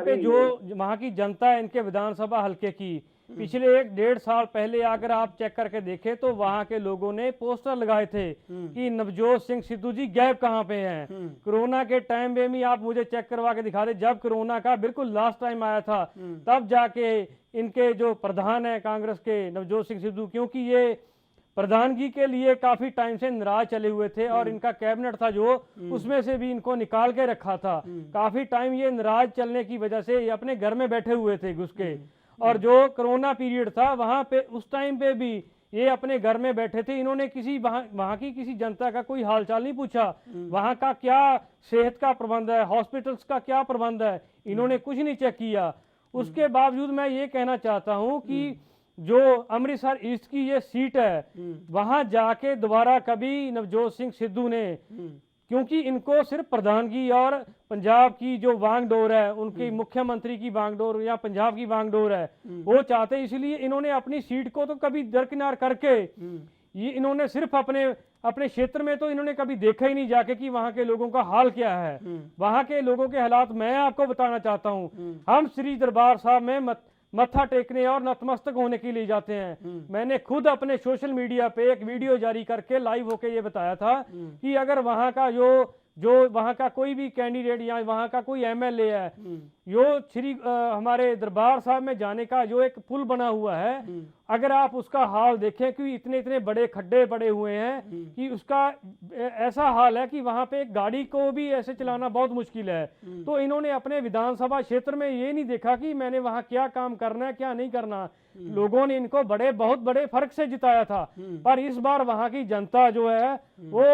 पे जो वहाँ की जनता है इनके विधानसभा हल्के की, पिछले 1-1.5 साल पहले अगर आप चेक करके देखें तो वहां के लोगों ने पोस्टर लगाए थे कि नवजोत सिंह सिद्धू जी गैप कहाँ पे हैं। कोरोना के टाइम में भी आप मुझे चेक करवा के दिखा दे, जब कोरोना का बिल्कुल लास्ट टाइम आया था तब जाके इनके जो प्रधान है कांग्रेस के नवजोत सिंह सिद्धू, क्योंकि ये प्रधानगी के लिए काफी टाइम से नाराज चले हुए थे और इनका कैबिनेट था जो उसमें से भी इनको निकाल के रखा था। काफी टाइम ये नाराज चलने की वजह से ये अपने घर में बैठे हुए थे घुस के, और जो कोरोना पीरियड था वहां पे उस टाइम पे भी ये अपने घर में बैठे थे। इन्होंने किसी वहां की किसी जनता का कोई हालचाल नहीं पूछा, वहां का क्या सेहत का प्रबंध है, हॉस्पिटल्स का क्या प्रबंध है, इन्होंने कुछ नहीं चेक किया। उसके बावजूद मैं ये कहना चाहता हूं कि जो अमृतसर ईस्ट की ये सीट है वहां जाके दोबारा कभी नवजोत सिंह सिद्धू ने, क्योंकि इनको सिर्फ प्रधानगी और पंजाब की जो वांगडोर है, उनकी मुख्यमंत्री की वांगडोर या पंजाब की वांगडोर है, वो चाहते, इसलिए इन्होंने अपनी सीट को तो कभी दरकिनार करके ये इन्होंने सिर्फ अपने क्षेत्र में तो इन्होंने कभी देखा ही नहीं जाके कि वहां के लोगों का हाल क्या है। वहां के लोगों के हालात मैं आपको बताना चाहता हूं। हम श्री दरबार साहब में मत्था टेकने और नतमस्तक होने के लिए जाते हैं। मैंने खुद अपने सोशल मीडिया पे एक वीडियो जारी करके लाइव होके ये बताया था कि अगर वहां का जो वहां का कोई भी कैंडिडेट या वहां का कोई एमएलए है, जो हमारे दरबार साहब में जाने का जो एक पुल बना हुआ है, अगर आप उसका हाल देखें कि इतने इतने बड़े खड्डे पड़े हुए हैं कि उसका ऐसा हाल है कि वहां पे एक गाड़ी को भी ऐसे चलाना बहुत मुश्किल है। तो इन्होंने अपने विधानसभा क्षेत्र में ये नहीं देखा कि मैंने वहां क्या काम करना है क्या नहीं करना। लोगों ने इनको बहुत बड़े फर्क से जिताया था, पर इस बार वहां की जनता जो है वो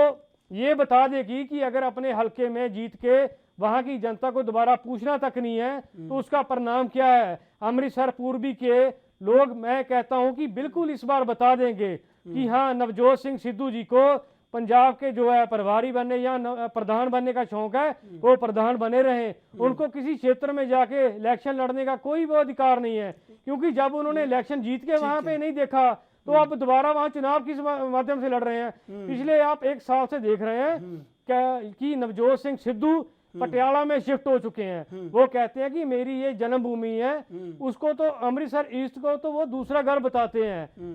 ये बता देगी कि अगर अपने हलके में जीत के वहां की जनता को दोबारा पूछना तक नहीं है तो उसका परिणाम क्या है। अमृतसर पूर्वी के लोग, मैं कहता हूं कि बिल्कुल इस बार बता देंगे कि हाँ, नवजोत सिंह सिद्धू जी को पंजाब के जो है प्रभारी बनने या प्रधान बनने का शौक है, वो प्रधान बने रहे। उनको किसी क्षेत्र में जाके इलेक्शन लड़ने का कोई वो अधिकार नहीं है, क्योंकि जब उन्होंने इलेक्शन जीत के वहां पे नहीं देखा तो आप दोबारा वहां चुनाव किस माध्यम से लड़ रहे हैं। पिछले आप 1 साल से देख रहे हैं कि नवजोत सिंह सिद्धू पटियाला में शिफ्ट हो चुके हैं। वो कहते हैं कि मेरी ये जन्मभूमि है, उसको तो अमृतसर ईस्ट को तो वो दूसरा घर बताते हैं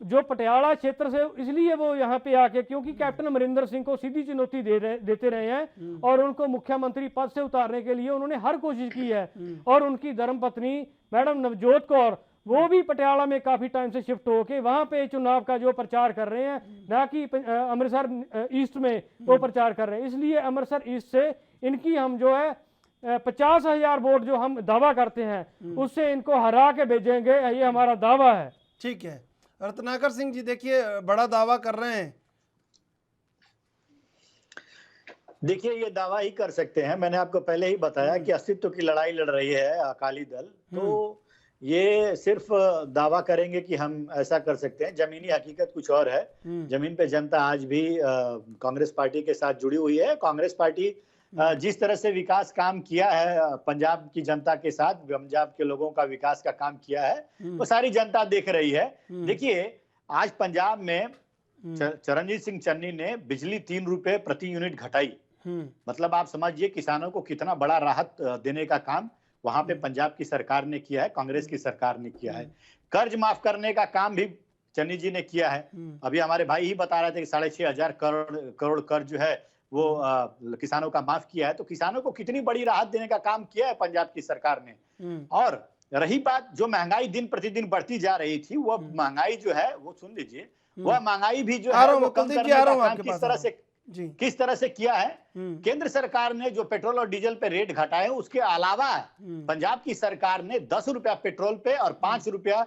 जो पटियाला क्षेत्र से, इसलिए वो यहाँ पे आके, क्योंकि कैप्टन अमरिंदर सिंह को सीधी चुनौती देते रहे हैं और उनको मुख्यमंत्री पद से उतारने के लिए उन्होंने हर कोशिश की है। और उनकी धर्मपत्नी मैडम नवजोत कौर, वो भी पटियाला में काफी टाइम से शिफ्ट होके वहां पे चुनाव का जो प्रचार कर रहे हैं, ना कि अमृतसर ईस्ट में वो प्रचार कर रहे हैं। इसलिए अमृतसर ईस्ट से इनकी हम जो है 50,000 वोट जो हम दावा करते हैं उससे इनको हरा के भेजेंगे, ये हमारा दावा है। ठीक है, रत्नाकर सिंह जी देखिए बड़ा दावा कर रहे हैं। देखिए, ये दावा ही कर सकते हैं। मैंने आपको पहले ही बताया कि अस्तित्व की लड़ाई लड़ रही है अकाली दल, तो ये सिर्फ दावा करेंगे कि हम ऐसा कर सकते हैं। जमीनी हकीकत कुछ और है। जमीन पे जनता आज भी कांग्रेस पार्टी के साथ जुड़ी हुई है। कांग्रेस पार्टी जिस तरह से विकास काम किया है पंजाब की जनता के साथ, पंजाब के लोगों का विकास का काम किया है, वो सारी जनता देख रही है। देखिए, आज पंजाब में चरणजीत सिंह चन्नी ने बिजली 3 रुपए प्रति यूनिट घटाई। मतलब आप समझिए किसानों को कितना बड़ा राहत देने का काम वहां पे पंजाब की सरकार ने किया है, कांग्रेस की सरकार ने किया है। कर्ज माफ करने का काम भी चन्नी जी ने किया है। अभी हमारे भाई ही बता रहे थे कि 6,500 करोड़ कर्ज जो है वो किसानों का माफ किया है। तो किसानों को कितनी बड़ी राहत देने का काम किया है पंजाब की सरकार ने। और रही बात जो महंगाई दिन प्रतिदिन बढ़ती जा रही थी, वो महंगाई जो है वो सुन लीजिए, वह महंगाई भी जो है वो कम करने का काम किस तरह से किया है। केंद्र सरकार ने जो पेट्रोल और डीजल पे रेट घटाए, उसके अलावा पंजाब की सरकार ने 10 रुपया पेट्रोल पे और 5 रुपया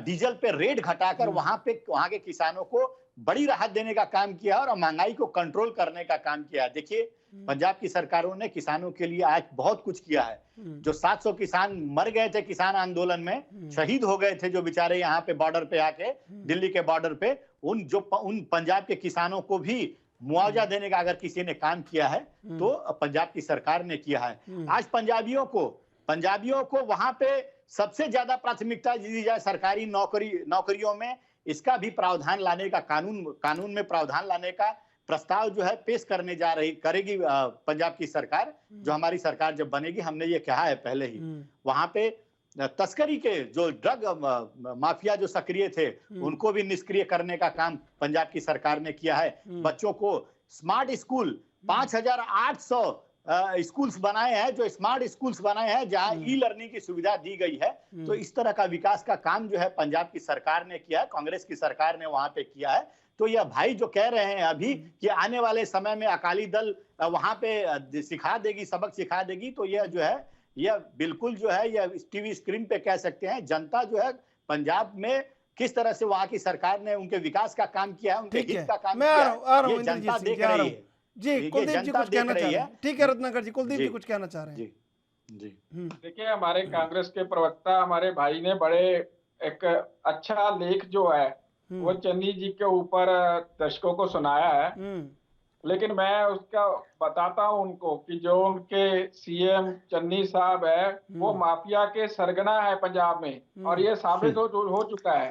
डीजल पे रेट घटाकर वहां के किसानों को बड़ी राहत देने का काम किया और महंगाई को कंट्रोल करने का काम किया। देखिए, पंजाब की सरकारों ने किसानों के लिए आज बहुत कुछ किया है। जो 700 किसान मर गए थे किसान आंदोलन में, शहीद हो गए थे जो बेचारे यहाँ पे बॉर्डर पे आके, दिल्ली के बॉर्डर पे, उन पंजाब के किसानों को भी मुआवजा देने का अगर किसी ने काम किया है तो पंजाब की सरकार ने किया है। आज पंजाबियों को वहां पे सबसे ज्यादा प्राथमिकता दी जाए सरकारी नौकरियों में, इसका भी प्रावधान लाने का कानून में प्रावधान लाने का प्रस्ताव जो है पेश करेगी पंजाब की सरकार। जो हमारी सरकार जब बनेगी, हमने ये कहा है पहले ही, वहां पे तस्करी के जो ड्रग माफिया जो सक्रिय थे उनको भी निष्क्रिय करने का काम पंजाब की सरकार ने किया है। बच्चों को स्मार्ट स्कूल 5,800 स्कूल्स बनाए हैं, जो स्मार्ट स्कूल्स बनाए हैं जहां ई लर्निंग की सुविधा दी गई है। तो इस तरह का विकास का काम जो है पंजाब की सरकार ने किया है, कांग्रेस की सरकार ने वहां पे किया है। तो यह भाई जो कह रहे हैं अभी कि आने वाले समय में अकाली दल वहां पे सिखा देगी, सबक सिखा देगी, तो यह जो है यह बिल्कुल जो है यह टीवी स्क्रीन पे कह सकते हैं। जनता जो है पंजाब में किस तरह से वहां की सरकार ने उनके विकास का काम किया है, उनके हित का काम किया है, ये जनता देख रही है। जी, कुलदीप जी कुछ कहना चाह रहे हैं। ठीक है रत्नाकर जी, कुलदीप जी कुछ कहना चाह रहे हैं। जी देखिए, हमारे कांग्रेस के प्रवक्ता हमारे भाई ने बड़े एक अच्छा लेख जो है वो चन्नी जी के ऊपर दर्शकों को सुनाया है, लेकिन मैं उसका बताता हूं उनको कि जो उनके सीएम चन्नी साहब है वो माफिया के सरगना है पंजाब में, और ये साबित हो चुका है।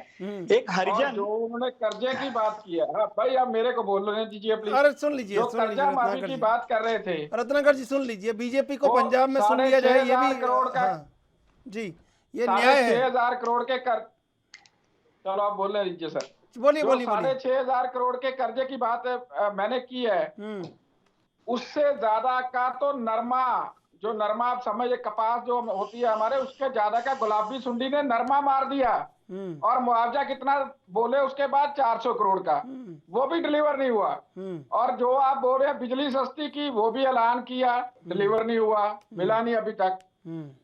एक हरिजन जो उन्होंने कर्जे की बात की है, भाई आप मेरे को बोलने दीजिए प्लीज। अरे सुन लीजिए, जो कर्जा माफी की बात कर रहे थे रत्नाकर जी, सुन लीजिए, बीजेपी को पंजाब में सुन लिया जाए, ये भी करोड़ का जी ये न्याय है। 6,500 करोड़ के कर, चलो आप बोलने दीजिए सर। बोलिए बोलिए। 6,500 करोड़ के कर्जे की बात मैंने की है, उससे ज्यादा का तो नरमा, जो नरमा आप समझे कपास जो होती है हमारे, उसके ज्यादा का गुलाबी सुंडी ने नरमा मार दिया। और मुआवजा कितना बोले उसके बाद 400 करोड़ का, वो भी डिलीवर नहीं हुआ। और जो आप बोल रहे हैं बिजली सस्ती की, वो भी ऐलान किया, डिलीवर नहीं हुआ, मिला नहीं अभी तक।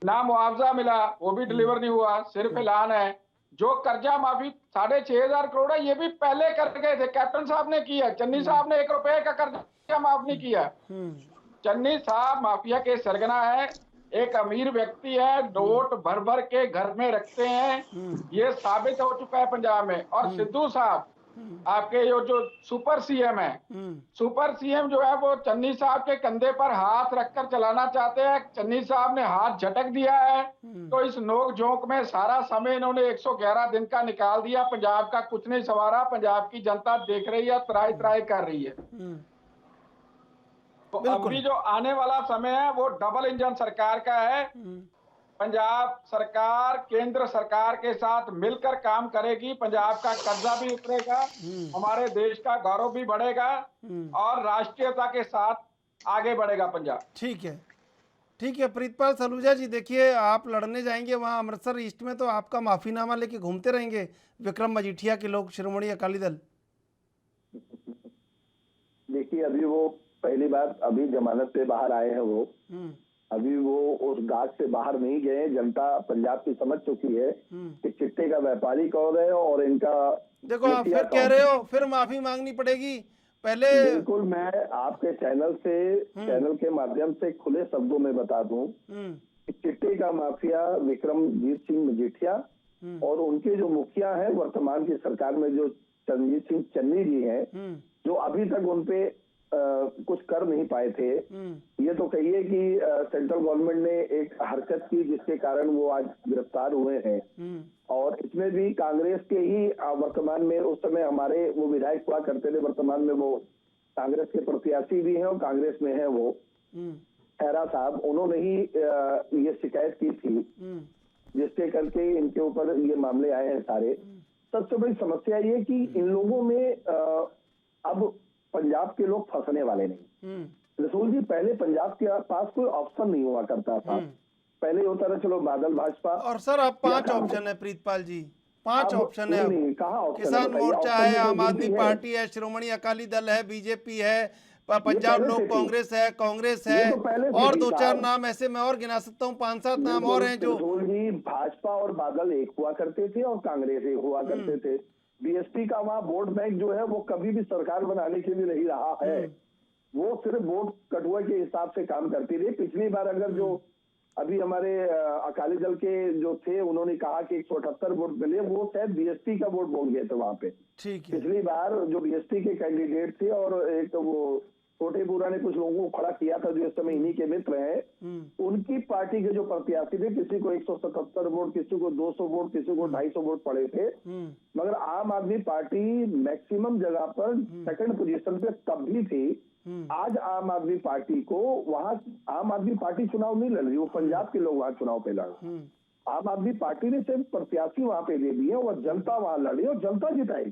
ना मुआवजा मिला, वो भी डिलीवर नहीं हुआ, सिर्फ ऐलान है। जो कर्जा माफी 6,500 करोड़ है, ये भी पहले कर गए थे, कैप्टन साहब ने किया। चन्नी साहब ने 1 रुपए का कर्जा माफ नहीं किया। चन्नी साहब माफिया के सरगना है, एक अमीर व्यक्ति है, नोट भर भर के घर में रखते हैं, ये साबित हो चुका है पंजाब में। और सिद्धू साहब आपके जो सुपर सीएम है, सुपर सीएम जो है वो चन्नी साहब के कंधे पर हाथ रखकर चलाना चाहते हैं। चन्नी साहब ने हाथ झटक दिया है, तो इस नोक झोंक में सारा समय इन्होंने 111 दिन का निकाल दिया। पंजाब का कुछ नहीं संवारा, पंजाब की जनता देख रही है, त्राई त्राई कर रही है। तो अभी जो आने वाला समय है वो डबल इंजन सरकार का है। पंजाब सरकार केंद्र सरकार के साथ मिलकर काम करेगी, पंजाब का कर्जा भी उतरेगा, हमारे देश का गौरव भी बढ़ेगा और राष्ट्रीयता के साथ आगे बढ़ेगा पंजाब। ठीक है, ठीक है। प्रीतपाल सलूजा जी, देखिए आप लड़ने जाएंगे वहाँ अमृतसर ईस्ट में, तो आपका माफीनामा लेके घूमते रहेंगे विक्रम मजीठिया के लोग, शिरोमणि अकाली दल? देखिए, अभी वो पहली बात, अभी जमानत पे बाहर आए हैं वो, अभी वो उस गाज से बाहर नहीं गए। जनता पंजाब की समझ चुकी है कि चिट्टे का व्यापारी कौन है और इनका। देखो आप फिर कह रहे हो फिर माफी मांगनी पड़ेगी पहले। बिल्कुल, मैं आपके चैनल के माध्यम से खुले शब्दों में बता दूं कि चिट्टे का माफिया विक्रमजीत सिंह मजीठिया और उनके जो मुखिया हैं वर्तमान की सरकार में, जो चरणजीत सिंह चन्नी जी हैं, जो अभी तक उनपे कुछ कर नहीं पाए थे। ये तो कहिए कि सेंट्रल गवर्नमेंट ने एक हरकत की जिसके कारण वो आज गिरफ्तार हुए हैं। और इसमें भी कांग्रेस के ही वर्तमान में, उस समय हमारे वो विधायक हुआ करते थे, वर्तमान में वो कांग्रेस के प्रत्याशी भी हैं और कांग्रेस में है वो खैरा साहब, उन्होंने ही ये शिकायत की थी जिसके करके इनके ऊपर ये मामले आए हैं सारे। सबसे बड़ी समस्या ये कि इन लोगों में अब पंजाब के लोग फंसने वाले नहीं। रसूल जी, पहले पंजाब के पास कोई ऑप्शन नहीं हुआ करता था। पहले होता था चलो बादल भाजपा, और सर अब 5 ऑप्शन है प्रीतपाल जी, 5 ऑप्शन है। कहाँ किसान मोर्चा है, आम आदमी पार्टी है, शिरोमणि अकाली दल है, बीजेपी है, पंजाब लोक कांग्रेस है, और 2-4 नाम ऐसे मैं और गिना सकता हूँ, 5-7 नाम और हैं जो। जी, भाजपा और बादल एक हुआ करते थे और कांग्रेस एक हुआ करते थे। बीएसपी का वहाँ वोट बैंक जो है वो कभी भी सरकार बनाने के लिए नहीं रहा है, वो सिर्फ वोट कटुआ के हिसाब से काम करती रही। पिछली बार अगर जो अभी हमारे अकाली दल के जो थे उन्होंने कहा कि 178 वोट मिले, वो शायद बीएसपी का वोट बोल गए थे वहां पे। ठीक है। पिछली बार जो बीएसपी के कैंडिडेट थे और एक वो छोटेपुरा ने कुछ लोगों को खड़ा किया था जो इस समय इन्हीं के मित्र हैं, उनकी पार्टी के जो प्रत्याशी थे, किसी को 177 वोट, किसी को 200 वोट, किसी को 250 वोट पड़े थे। मगर आम आदमी पार्टी मैक्सिमम जगह पर सेकंड पोजीशन पे तब भी थी। आज आम आदमी पार्टी को वहाँ, आम आदमी पार्टी चुनाव नहीं लड़ रही, वो पंजाब के लोग वहाँ चुनाव पे लड़ रहे। आम आदमी पार्टी ने सिर्फ प्रत्याशी वहां पे दे दिए और जनता वहां लड़ी और जनता जिताई,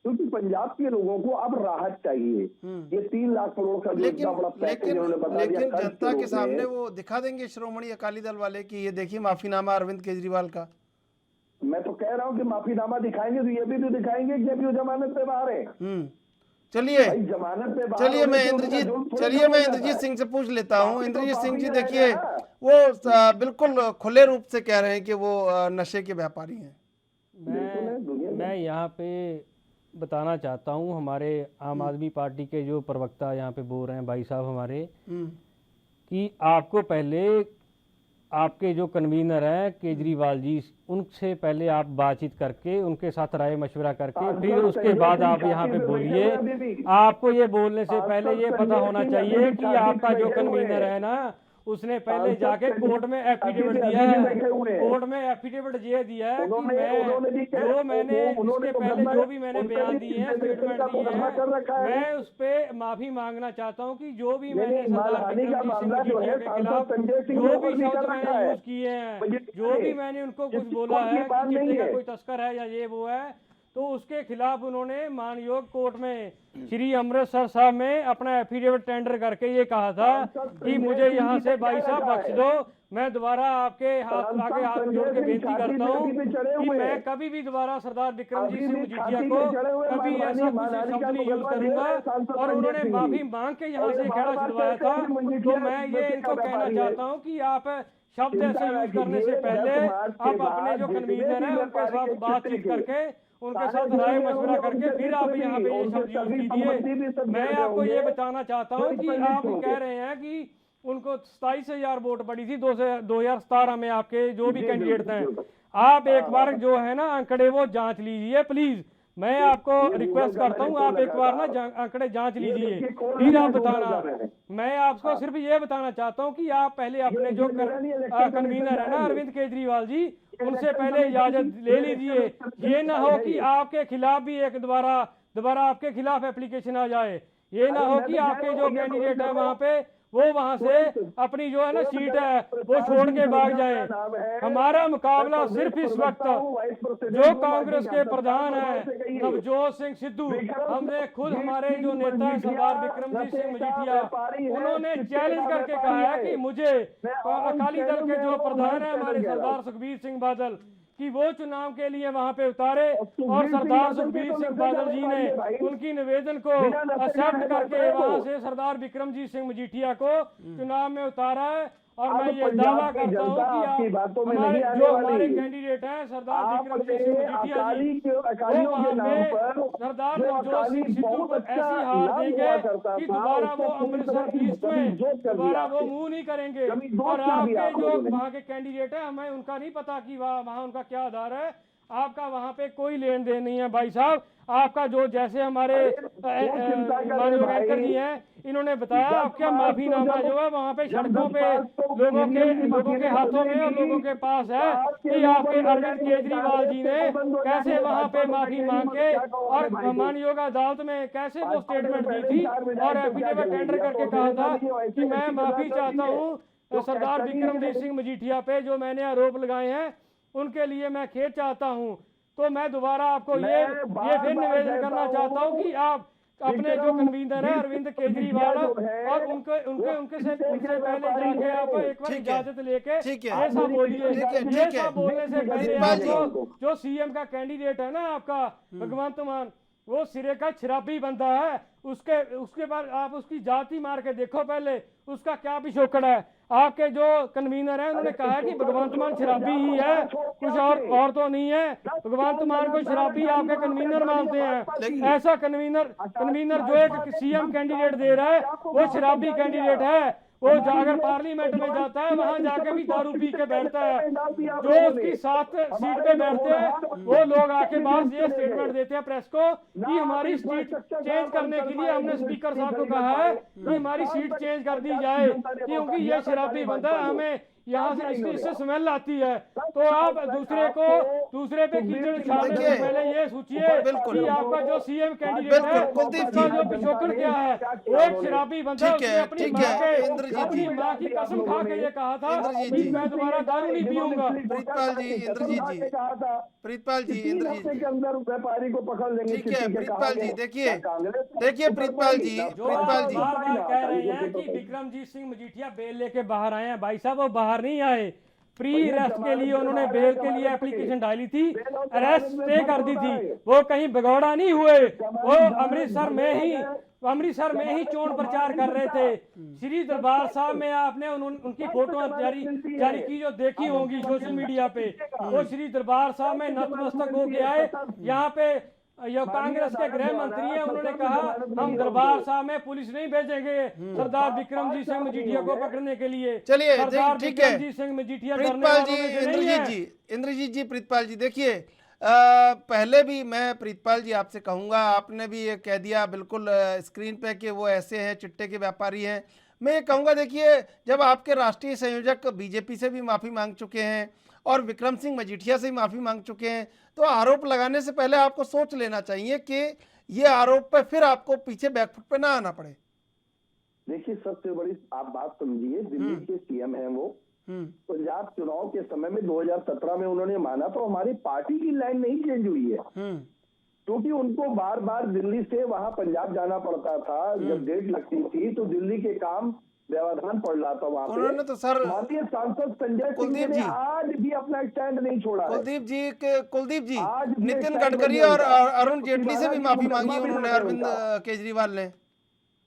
क्योंकि पंजाब के लोगों को अब राहत चाहिए। ये 3 लाख करोड़ का जो इतना बड़ा पैकेज उन्होंने बता दिया, लेकिन खर्च जनता के रूप सामने में, वो दिखा देंगे श्रोमणी अकाली दल वाले कि ये देखिए माफीनामा अरविंद केजरीवाल का। मैं तो कह रहा हूँ कि माफीनामा दिखाएंगे तो ये भी तो दिखाएंगे कि अभी वो जमानत पे बाहर है। चलिए भाई जमानत पे बाहर चलिए होने मैं से उनका इंद्रजीत जुर्म थोड़ी चलिए मैं कम हो इंद्रजीत जाता सिंह से पूछ लेता हूँ। बाकी तो इंद्रजीत सिंह जी काफी देखिए रहेगा ना। वो बिल्कुल खुले रूप से कह रहे हैं कि वो नशे के व्यापारी हैं। मैं यहाँ पे बताना चाहता हूँ, हमारे आम आदमी पार्टी के जो प्रवक्ता यहाँ पे बोल रहे हैं भाई साहब हमारे, कि आपको पहले आपके जो कन्वीनर हैं केजरीवाल जी, उनसे पहले आप बातचीत करके उनके साथ राय मशवरा करके फिर उसके बाद आप यहाँ पे बोलिए। आपको ये बोलने से पहले ये पता होना चाहिए कि आपका जो कन्वीनर है ना, उसने पहले जाके कोर्ट में एफिडेविट दिया है, कोर्ट में एफिडेविट ये दिया है कि मैंने इसके पहले जो भी मैंने बयान दिए हैं, स्टेटमेंट दिए हैं, मैं उस पे माफी मांगना चाहता हूँ कि जो भी मैंने सरदार बिक्रम जी सिंह मजीठिया के खिलाफ जो भी शब्द मैंने यूज किए हैं, जो भी मैंने उनको कुछ बोला है कि चिट्टे का कोई तस्कर है या ये वो है, तो उसके खिलाफ उन्होंने मानयोग कोर्ट में श्री अमृतसर साहब में अपना एफिडेविट टेंडर करके ये कहा था कि मुझे यहाँ से भाई साहब बख्श दो। मैं दोबारा आपके आगे हाथ जोड़ के बेनती करता हूँ कि मैं कभी भी दोबारा सरदार बिक्रम जी सिंह मजीठिया को कभी ऐसा कुछ शब्द नहीं यूज करूंगा। और उन्होंने माफी मांग के यहाँ से खेड़ा छुड़वाया था, तो मैं ये इनको कहना चाहता हूँ कि आप शब्द ऐसे यूज करने से पहले आप अपने जो कन्वीनर हैं उनके साथ बातचीत करके उनके साथ राय मशवरा करके फिर आप यहाँ पे ये शब्द यूज कीजिए। मैं आपको ये बताना चाहता हूँ कि आप कह रहे हैं कि उनको 27,000 वोट पड़ी थी 2017 में आपके जो भी कैंडिडेट हैं। आप एक बार जो है ना आंकड़े वो जांच लीजिए प्लीज, मैं आपको रिक्वेस्ट करता हूँ, आप एक बार ना आंकड़े जांच लीजिए फिर आप बताना। मैं आपको सिर्फ ये बताना चाहता हूँ कि आप पहले अपने जो कन्वीनर है ना अरविंद केजरीवाल जी, उनसे पहले इजाजत ले लीजिए। ये ना हो कि आपके खिलाफ भी एक दोबारा आपके खिलाफ एप्लीकेशन आ जाए। ये ना हो कि आपके जो कैंडिडेट है वहाँ पे वो वहां से अपनी जो है ना सीट है वो छोड़ के भाग जाए। हमारा मुकाबला सिर्फ इस वक्त जो कांग्रेस के प्रधान है नवजोत सिंह सिद्धू, हमने खुद हमारे जो नेता है सरदार बिक्रम जी सिंह मजीठिया, उन्होंने चैलेंज करके कहा है कि मुझे अकाली दल के जो प्रधान है हमारे सरदार सुखबीर सिंह बादल कि वो चुनाव के लिए वहां पे उतारे, और सरदार सुखबीर सिंह बादल जी ने उनकी निवेदन को एक्सेप्ट करके वहां से सरदार बिक्रम जी सिंह मजीठिया को चुनाव में उतारा है। और मैं ये दावा करता हूँ कि हमारे कैंडिडेट हैं सरदार बिक्रम जी सिंह मजीठिया जी, वो वहाँ पे सरदार नवजोत सिंह सिद्धू को ऐसी हार देंगे कि दोबारा वो अमृतसर ईस्ट में दोबारा वो मुंह नहीं करेंगे। और आपके जो वहाँ के कैंडिडेट है हमें उनका नहीं पता कि वहाँ उनका क्या आधार है, आपका वहाँ पे कोई लेन देन नहीं है भाई साहब। आपका जो जैसे हमारे माननीय एंकर जी हैं इन्होंने बताया, आपका माफीनामा जो है वहाँ पे सड़कों पे लोगों के हाथों में और लोगों के पास है कि आपके अरविंद केजरीवाल जी ने कैसे वहाँ पे माफी मांग के और माननीय अदालत में कैसे वो स्टेटमेंट दी थी और एफिडेविट टेंडर करके कहा था कि मैं माफी चाहता हूँ सरदार बिक्रम जी सिंह मजीठिया पे जो मैंने आरोप लगाए हैं उनके लिए मैं खेद चाहता हूँ। तो मैं दोबारा आपको ये फिर निवेदन करना चाहता हूँ कि आप अपने जो कन्वीनर है अरविंद केजरीवाल और उनसे पहले जाके आप एक बार इजाजत लेके ये सब बोलिए। ये सब बोलने से पहले आपको जो सीएम का कैंडिडेट है ना आपका भगवंत मान, वो सिरे का शराबी बंदा है, उसके बाद आप उसकी जाति मार के देखो पहले उसका क्या पिछोकड़ है। आपके जो कन्वीनर है उन्होंने कहा है कि भगवंत मान शराबी ही है, कुछ और तो नहीं है। भगवंत मान को शराबी आपके कन्वीनर मानते हैं। ऐसा कन्वीनर जो एक सीएम कैंडिडेट दे रहा है वो शराबी कैंडिडेट है। वो अगर पार्लियामेंट में जाता है वहां जाके भी दारू पी के बैठता है। जो उसकी साथ सीट पे बैठते हैं वो लोग आके बाहर ये स्टेटमेंट देते हैं प्रेस को कि हमारी सीट चेंज करने के लिए हमने स्पीकर साहब को कहा है कि हमारी सीट चेंज कर दी जाए क्योंकि ये शराबी बंदा, हमें यहाँ से इससे स्मेल आती है, तो आप दूसरे पे कीचड़ छाड़ने से पहले ये सोचिए कि आपका जो सीएम कैंडिडेट है उसका जो पिछोकड़ क्या है। एक शराबी बंदा उसने अपनी माँ की कसम खा के ये कहा था कि मैं दोबारा दारू नहीं पीऊंगा। प्रीतपाल जी, इंद्रजीत जी, प्रीतपाल जी, इंद्रजीत के अंदर व्यापारी को पकड़ लेंगे। ठीक है प्रीतपाल जी, देखिए प्रीतपाल जी, बार कह रहे हैं कि विक्रमजीत सिंह मजीठिया बेल लेके बाहर आए हैं, भाई साहब वो बाहर नहीं आए। प्री अरेस्ट के लिए उन्होंने बेल के लिए एप्लीकेशन डाली थी, अरेस्ट स्टे कर दी थी, वो कहीं भगौड़ा नहीं हुए, वो अमृतसर में ही चोन प्रचार कर रहे थे। श्री दरबार साहब में आपने उनकी फोटो जारी की जो देखी होंगी सोशल मीडिया पे, वो श्री दरबार साहब में नतमस्तक होके आए। यहाँ पे जो कांग्रेस के गृह मंत्री हैं उन्होंने कहा हम दरबार साहब में पुलिस नहीं भेजेंगे सरदार विक्रमजीत सिंह मजीठिया को पकड़ने के लिए। चलिए सरदार ठीक है विक्रमजीत सिंह मजीठिया प्रीतपाल जी, इंद्रजीत जी, प्रीतपाल जी, देखिए पहले भी मैं प्रीतपाल जी आपसे कहूंगा, आपने भी ये कह दिया बिल्कुल स्क्रीन पे कि वो ऐसे हैं, चिट्टे के व्यापारी हैं। मैं ये कहूंगा, देखिए जब आपके राष्ट्रीय संयोजक बीजेपी से भी माफ़ी मांग चुके हैं और विक्रम सिंह मजीठिया से भी माफ़ी मांग चुके हैं, तो आरोप लगाने से पहले आपको सोच लेना चाहिए कि ये आरोप पे फिर आपको पीछे बैकफुट पे ना आना पड़े। देखिए सबसे बड़ी आप बात समझिए, दिल्ली के सीएम हैं वो, पंजाब चुनाव के समय में 2017 में उन्होंने माना तो हमारी पार्टी की लाइन नहीं चेंज हुई है, क्योंकि उनको बार बार दिल्ली से वहां पंजाब जाना पड़ता था। जब डेट लगती थी तो दिल्ली के काम व्यवधान पड़ रहा था वहां पे। उन्होंने तो सर माननीय सांसद संजय सिंह ने आज भी अपना स्टैंड नहीं छोड़ा। कुलदीप जी, नितिन गडकरी और अरुण जेटली से भी माफी मांगी उन्होंने, अरविंद केजरीवाल ने।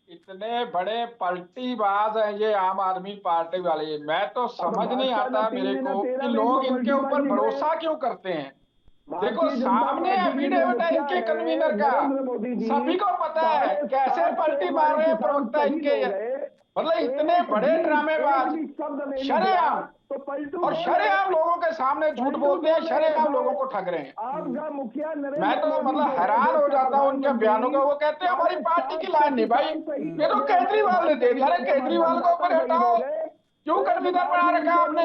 इतने बड़े पलटीबाज हैं ये आम आदमी पार्टी वाले, मैं तो समझ नहीं आता मेरे को कि लोग इनके ऊपर भरोसा क्यों करते हैं। देखो सामने एफिडेविट है इनके कन्वीनर का, सभी को पता है कैसे पलटी मार रहे हैं प्रवक्ता इनके। मतलब इतने बड़े ड्रामेबाज, शरेआम और शरेआम लोगों के सामने झूठ बोलते हैं, शरेआम लोगों को ठग रहे हैं। मैं तो मतलब हैरान हो जाता हूँ उनके बयानों का। वो कहते हैं हमारी पार्टी की लाइन नहीं भाई, ये तो केजरीवाल ने दे दिया। अरे केजरीवाल को ऊपर हटाओ, क्यों कन्वीनर बना रखा आपने?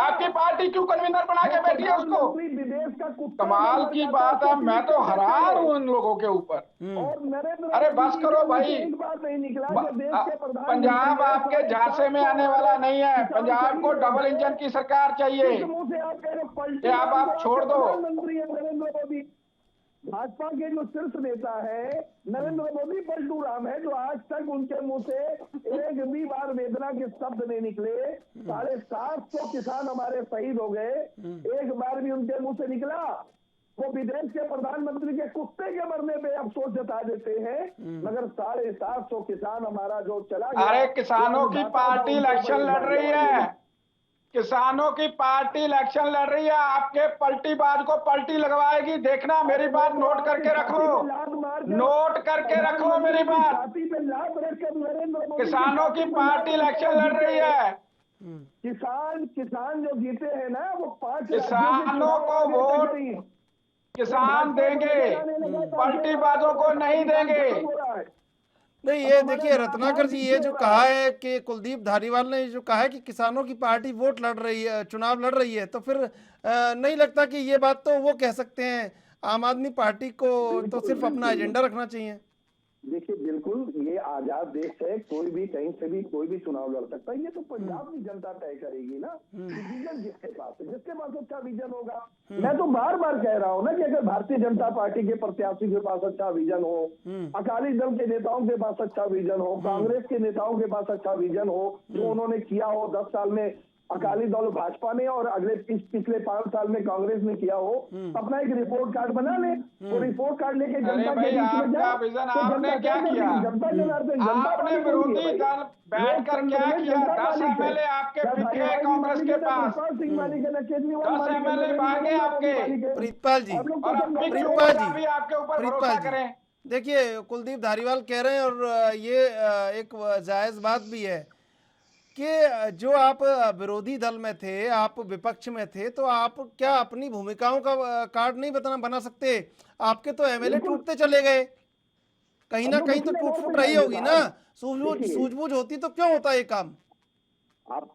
आपकी पार्टी क्यों कन्वीनर बना के बैठी है उसको? कमाल की बात है, मैं तो हैरान हूँ इन लोगों के ऊपर। अरे बस करो भाई, पंजाब आपके झांसे में आने वाला नहीं है। पंजाब को डबल इंजन की सरकार चाहिए, ये आप छोड़ दो। भाजपा के जो शीर्ष नेता है नरेंद्र मोदी पलटू राम है, जो आज तक उनके मुंह से एक भी बार वेदना के शब्द नहीं निकले। 750 किसान हमारे शहीद हो गए, एक बार भी उनके मुंह से निकला? वो विदेश के प्रधानमंत्री के कुत्ते के मरने पे अफसोस जता देते हैं, मगर 750 किसान हमारा जो चला गया। अरे किसानों की पार्टी इलेक्शन लड़ रही है, किसानों की पार्टी इलेक्शन लड़ रही है, आपके पलटीबाज को पलटी लगवाएगी, देखना। मेरी बात नोट करके रखो, नोट करके रखो मेरी बात। किसानों की पार्टी इलेक्शन लड़ रही है। किसान जो जीते हैं ना, वो 5 किसानों को वोट किसान देंगे, पलटीबाजों को नहीं देंगे। नहीं, ये देखिए रत्नाकर जी, ये जो कहा है कि कुलदीप धारीवाल ने जो कहा है कि किसानों की पार्टी वोट लड़ रही है, चुनाव लड़ रही है, तो फिर नहीं लगता कि ये बात तो वो कह सकते हैं? आम आदमी पार्टी को तो सिर्फ अपना एजेंडा रखना चाहिए। देखिए बिल्कुल, ये आजाद देश है, कोई भी कहीं से भी कोई भी चुनाव लड़ सकता है। ये तो पंजाब की जनता तय करेगी ना, विजन जिसके पास अच्छा विजन होगा। मैं तो बार बार कह रहा हूँ ना कि अगर भारतीय जनता पार्टी के प्रत्याशी के पास अच्छा विजन हो, अकाली दल के नेताओं के पास अच्छा विजन हो, कांग्रेस के नेताओं के पास अच्छा विजन हो, जो उन्होंने किया हो 10 साल में अकाली दल भाजपा ने और अगले पिछले 5 साल में कांग्रेस ने किया हो, अपना एक रिपोर्ट कार्ड बना ले। वो रिपोर्ट कार्ड लेके जनता के बीच में विजन आपने क्या किया? आपने विरोधी दल बैठकर क्या किया? 10 एमएलए आपके बिके कांग्रेस के पास, 10 एमएलए भागे आपके। प्रीतपाल जी, आपके ऊपर भरोसा करें। देखिए कुलदीप धारीवाल कह रहे हैं, और ये एक जायज बात भी है कि जो आप विरोधी दल में थे, आप विपक्ष में थे, तो आप क्या अपनी भूमिकाओं का कार्ड नहीं बना सकते? आपके तो एमएलए टूटते चले गए, कहीं ना कहीं तो टूट फूट रही होगी ना। सूझबूझ होती तो क्यों होता ये काम? आप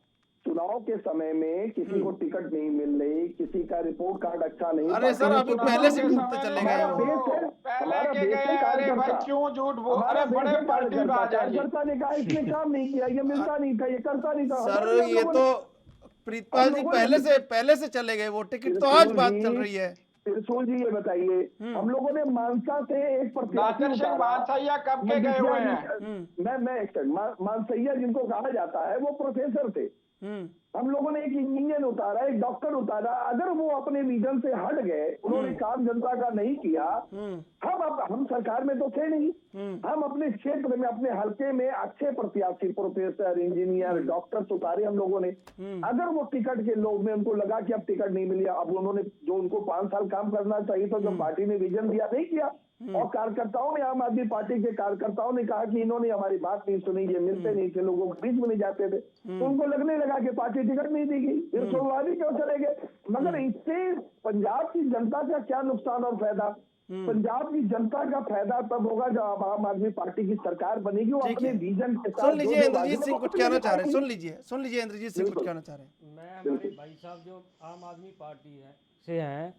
चुनाव के समय में किसी को टिकट नहीं मिल रही, किसी का रिपोर्ट कार्ड अच्छा नहीं। अरे सर, अभी पहले से घूमते चले गए हमारा वो। देश है, पहले हमारा के देश गए, है अरे भाई कार्यकर्ता। क्यों झूठ बोल, हमारा अरे देश बड़े है पार्टी में आ जाइए। कार्यकर्ता ने कहा इसने काम नहीं किया, ये मिलता नहीं था, ये करता नहीं था। सर हमारे ये लोगों तो ने- प्रीतपाल जी पहले से चले गए वो, टिकट तो आज बात चल रही है। त्रिशूल जी ये बताइए, हम लोगों ने मानसा से एक प्रत्याशी नासिर सिंह उतारा। मानसैया कब के गए हुए हैं? मैं एक सेकंड, मानसैया जिनको कहा जाता है वो प्रोफेसर थे। हम लोगों ने एक इंजीनियर उतारा, एक डॉक्टर उतारा। अगर वो अपने विजन से हट गए, उन्होंने काम जनता का नहीं किया, हम सरकार में तो थे नहीं, हम अपने क्षेत्र में अपने हल्के में अच्छे प्रत्याशी प्रोफेसर इंजीनियर डॉक्टर उतारे हम लोगों ने। अगर वो टिकट के लोग में उनको लगा कि अब टिकट नहीं मिली, अब उन्होंने जो उनको 5 साल काम करना चाहिए था, जो पार्टी ने विजन दिया नहीं किया, और कार्यकर्ताओं ने, आम आदमी पार्टी के कार्यकर्ताओं ने कहा कि इन्होंने हमारी बात नहीं सुनी, ये मिलते नहीं थे, लोगों के बीच में नहीं जाते थे, तो उनको लगने लगा कि पार्टी टिकट नहीं देगी, फिर सोमवारी क्यों चले गए। मगर इससे पंजाब की जनता का क्या नुकसान और फायदा? पंजाब की जनता का फायदा तब होगा जब आम आदमी पार्टी की सरकार बनेगी, वो अपने विजन के साथ। सुन लीजिए इंद्रजीत सिंह कुछ कहना चाह रहे हैं, सुन लीजिए इंद्रजीत सिंह कुछ कहना चाह रहे हैं। मैं हमारे भाई साहब जो आम आदमी पार्टी से हैं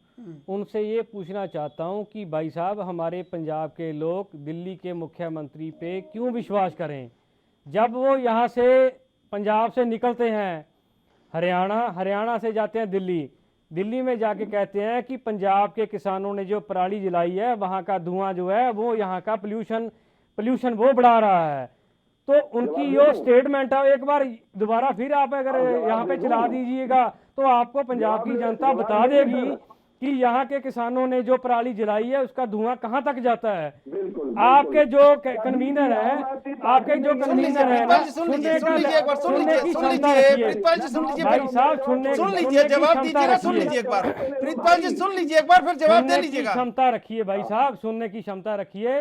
उनसे ये पूछना चाहता हूं कि भाई साहब, हमारे पंजाब के लोग दिल्ली के मुख्यमंत्री पे क्यों विश्वास करें जब वो यहाँ से पंजाब से निकलते हैं हरियाणा से जाते हैं दिल्ली में जाके कहते हैं कि पंजाब के किसानों ने जो पराली जलाई है, वहाँ का धुआं जो है वो यहाँ का पोल्यूशन वो बढ़ा रहा है। तो उनकी जो स्टेटमेंट है, एक बार दोबारा फिर आप अगर यहाँ पे चला दीजिएगा तो आपको पंजाब की जनता बता देगी कि यहाँ के किसानों ने जो पराली जलाई है उसका धुआं कहाँ तक जाता है। आपके जो कन्वीनर है ना, सुनने की क्षमता रखिए भाई साहब, सुन लीजिए, जवाब दीजिएगा, सुन लीजिए एक बार। प्रीतपाल जी सुन लीजिए एक बार, फिर जवाब दे लीजिएगा। क्षमता रखिए भाई साहब, सुनने की क्षमता रखिए।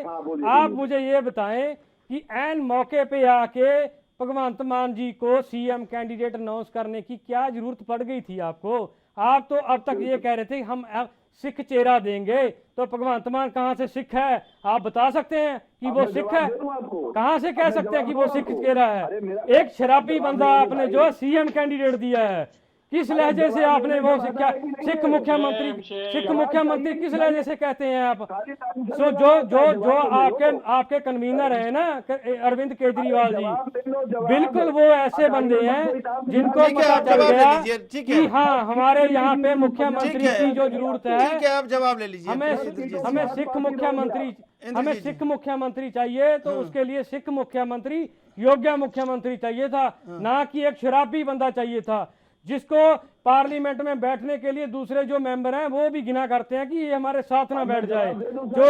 आप मुझे ये बताएं कि ऐन मौके पे आके भगवंत मान जी को सीएम कैंडिडेट अनाउंस करने की क्या जरूरत पड़ गई थी आपको? आप तो अब तक ये कह रहे थे हम सिख चेहरा देंगे, तो भगवंत मान कहाँ से सिख है? आप बता सकते हैं कि वो सिख है? कहाँ से कह सकते हैं कि वो सिख चेहरा है? एक शराबी बंदा आपने जो सीएम कैंडिडेट दिया है, किस लहजे से आपने वो सिख मुख्यमंत्री किस लहजे से कहते हैं आप? सो जो आपके कन्वीनर है ना अरविंद केजरीवाल जी, बिल्कुल वो ऐसे बंदे हैं जिनको पता चल गया कि हाँ हमारे यहाँ पे मुख्यमंत्री की जो जरूरत है। ठीक है, आप जवाब ले लीजिए। हमें सिख मुख्यमंत्री चाहिए, तो उसके लिए सिख मुख्यमंत्री योग्य मुख्यमंत्री चाहिए था, ना कि एक शराबी बंदा चाहिए था जिसको पार्लियामेंट में बैठने के लिए दूसरे जो मेंबर हैं वो भी गिना करते हैं कि ये हमारे साथ ना बैठ जाए, जो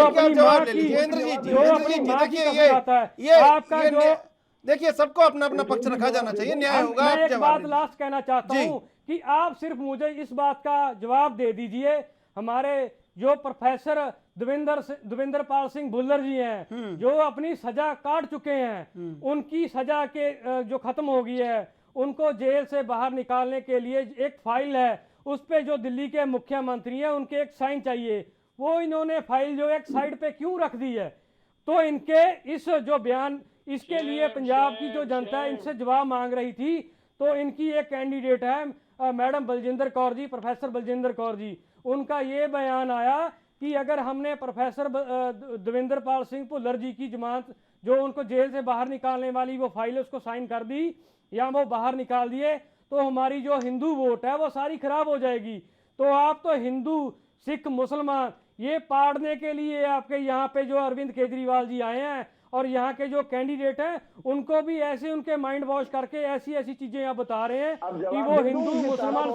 अपनी माँ की आता है। आपका जो देखिए, सबको अपना अपना पक्ष रखा जाना चाहिए, न्याय होगा। मैं एक बात लास्ट कहना चाहता हूँ कि आप सिर्फ मुझे इस बात का जवाब दे दीजिए, हमारे जो प्रोफेसर देवेंद्र पाल सिंह भुल्लर जी हैं जो अपनी सजा काट चुके हैं, उनकी सजा के जो खत्म हो गई है, उनको जेल से बाहर निकालने के लिए एक फाइल है, उस पे जो दिल्ली के मुख्यमंत्री हैं उनके एक साइन चाहिए। वो इन्होंने फाइल जो एक साइड पे क्यों रख दी है? तो इनके इस जो बयान, इसके लिए पंजाब की जो जनता है इनसे जवाब मांग रही थी। तो इनकी एक कैंडिडेट है मैडम बलजिंदर कौर जी, प्रोफेसर बलजिंदर कौर जी, उनका ये बयान आया कि अगर हमने प्रोफेसर देवेंद्र पाल सिंह भुल्लर जी की जमानत जो उनको जेल से बाहर निकालने वाली वो फाइल है उसको साइन कर दी या वो बाहर निकाल दिए, तो हमारी जो हिंदू वोट है वो सारी खराब हो जाएगी। तो आप तो हिंदू सिख मुसलमान ये पाड़ने के लिए आपके यहाँ पे जो अरविंद केजरीवाल जी आए हैं और यहाँ के जो कैंडिडेट हैं उनको भी ऐसे उनके माइंड वॉश करके ऐसी ऐसी चीजें यहाँ बता रहे हैं कि वो हिंदू मुसलमान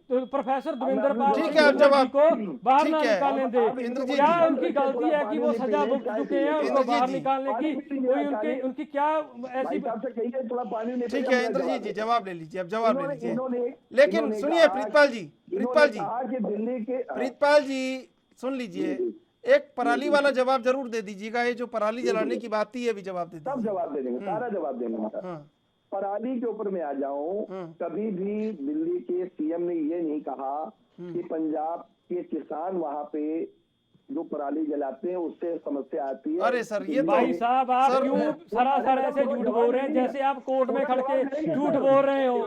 तो प्रोफेसर देवेंद्र पाल को बाहर ना निकालने दे। क्या उनकी गलती है कि वो सजा भुगत चुके हैं, उनको बाहर निकालने की कोई उनकी क्या ऐसी? ठीक है इंद्रजीत जी, जवाब ले लीजिए, अब जवाब ले लीजिए। लेकिन सुनिए प्रीतपाल जी सुन लीजिए, एक पराली वाला जवाब जरूर दे दीजिएगा। ये जो पराली जलाने की बात थी ये भी जवाब दे दीजिए। सब जवाब दे देंगे, सारा जवाब देंगे। पराली के ऊपर मैं आ जाऊं, कभी भी दिल्ली के सीएम ने ये नहीं कहा कि पंजाब के किसान वहां पे जो पराली जलाते हैं उससे समस्या आती है। अरे सर ये भाई साहब आप सर- क्यों सरासर ऐसे झूठ बोल रहे हैं जैसे आप कोर्ट में खड़ के झूठ बोल रहे हो?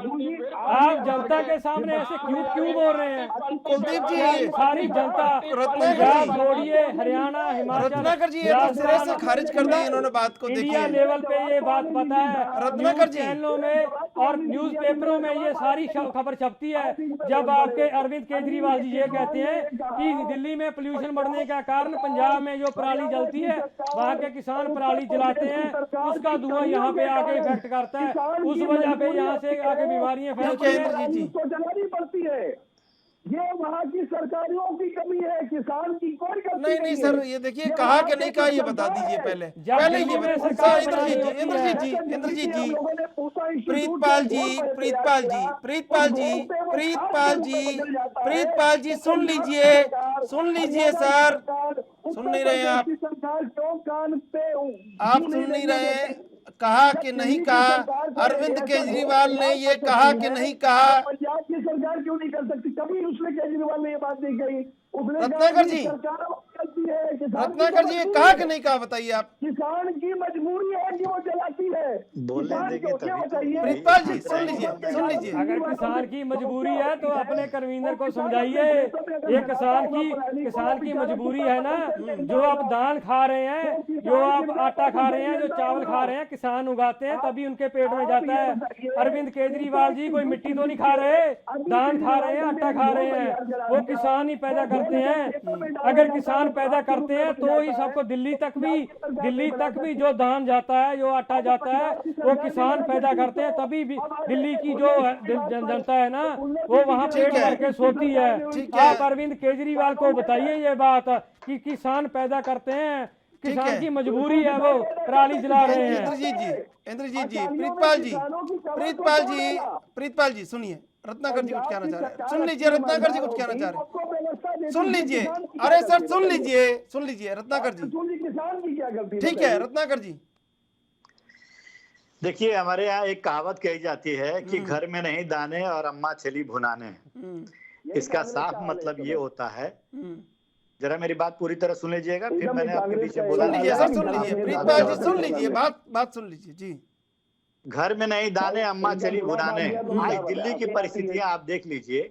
आप जनता के सामने ऐसे क्यों क्यों बोल रहे हैं? कुलदीप जी, सारी जनता रत्नाकर पंजाब जी, छोड़िए, हरियाणा, हिमाचल, रत्नाकर जी ये तो सिरे से खारिज कर दी इन्होंने बात को। इंडिया देखिए लेवल पे ये बात पता है, रत्नाकर न्यूज़ जी। चैनलों में और न्यूज़पेपरों में ये सारी खबर छपती है। जब आपके अरविंद केजरीवाल जी ये कहते हैं कि दिल्ली में पोल्यूशन बढ़ने का कारण पंजाब में जो पराली जलती है, वहाँ के किसान पराली जलाते हैं, उसका धुआं यहाँ पे आके इफेक्ट करता है, उस वजह पे यहाँ से आके बीमारियां फैलती हैं। इंद्रजीत जी, तो जलानी पड़ती है। ये वहाँ की सरकारों की कमी है, किसान की कोई गलती नहीं सर, ये देखिए कहा कि नहीं कहा ये बता दीजिए पहले जब पहले दिल्ली ये में बता- सरकार सर, इंद्रजीत जी, बनाई इंद्रजीत जी, इंद्रजीत जी, प्रीतपाल जी, प्रीतपाल जी, प्रीतपाल जी, प्रीतपाल जी, प्रीतपाल जी, सुन लीजिए सर, सुन नहीं रहे आप, सरकार क्यों कान पे आप सुन नहीं रहे। कहा कि नहीं कहा, अरविंद केजरीवाल ने ये कहा कि नहीं कहा। पंजाब की सरकार क्यों नहीं कर सकती? कभी उसने केजरीवाल ने ये बात नहीं कही। उसने कहा रत्नाकर कि जी, सरकार गलती है, किसान की रत्नाकर जी ये मजबूरी कहा है। कि नहीं कहा बताइए आप। किसान की मजबूरी है कि वो जलाती है। बोलने किसान देंगे को तभी क्या तो। बताइए? प्रीतपाल जी, सुन लीजिए। अगर किसान की मजबूरी है तो अपने कन्वीनर को समझाइए, ये किसान की मजबूरी है ना। जो आप दाल खा रहे हैं, जो आप आटा खा रहे हैं, जो चावल खा रहे हैं, किसान उगाते हैं तभी उनके पेट में जाता है। अरविंद केजरीवाल जी कोई मिट्टी तो नहीं खा रहे, दाल खा रहे हैं, आटा खा रहे हैं, वो किसान ही पैदा करते हैं। अगर किसान पैदा करते हैं तो ही सबको दिल्ली तक भी जो धान जाता है, जो आटा जाता है, वो किसान पैदा करते हैं, तभी भी दिल्ली की जो जनता है ना, वो वहाँ पेट भर के सोती है। आप अरविंद केजरीवाल को बताइए ये बात कि किसान पैदा करते हैं, किसान की मजबूरी है, वो पराली जला रहे हैं। इंद्रजीत जी, प्रीतपाल जी सुनिए, रत्नाकर जी कुछ कहना चाह रहे हैं, सुन लीजिए, रत्नाकर जी कुछ कहना चाह रहे हैं, सुन लीजिए। अरे सर सुन लीजिए रत्नाकर जी, किसान की क्या गलती? ठीक है रत्नाकर जी। देखिए, हमारे यहाँ एक कहावत कही जाती है कि घर में नहीं दाने और अम्मा चली भुनाने। इसका साफ मतलब ये होता है, जरा मेरी बात पूरी तरह सुन लीजिएगा, फिर मैंने आपके पीछे बोला। सुन लीजिए सर, सुन लीजिए प्रीतपाल जी, सुन लीजिए, बात सुन लीजिए जी। घर में नहीं दाने अम्मा चली भुनाने। आज दिल्ली की परिस्थितियां आप देख लीजिए,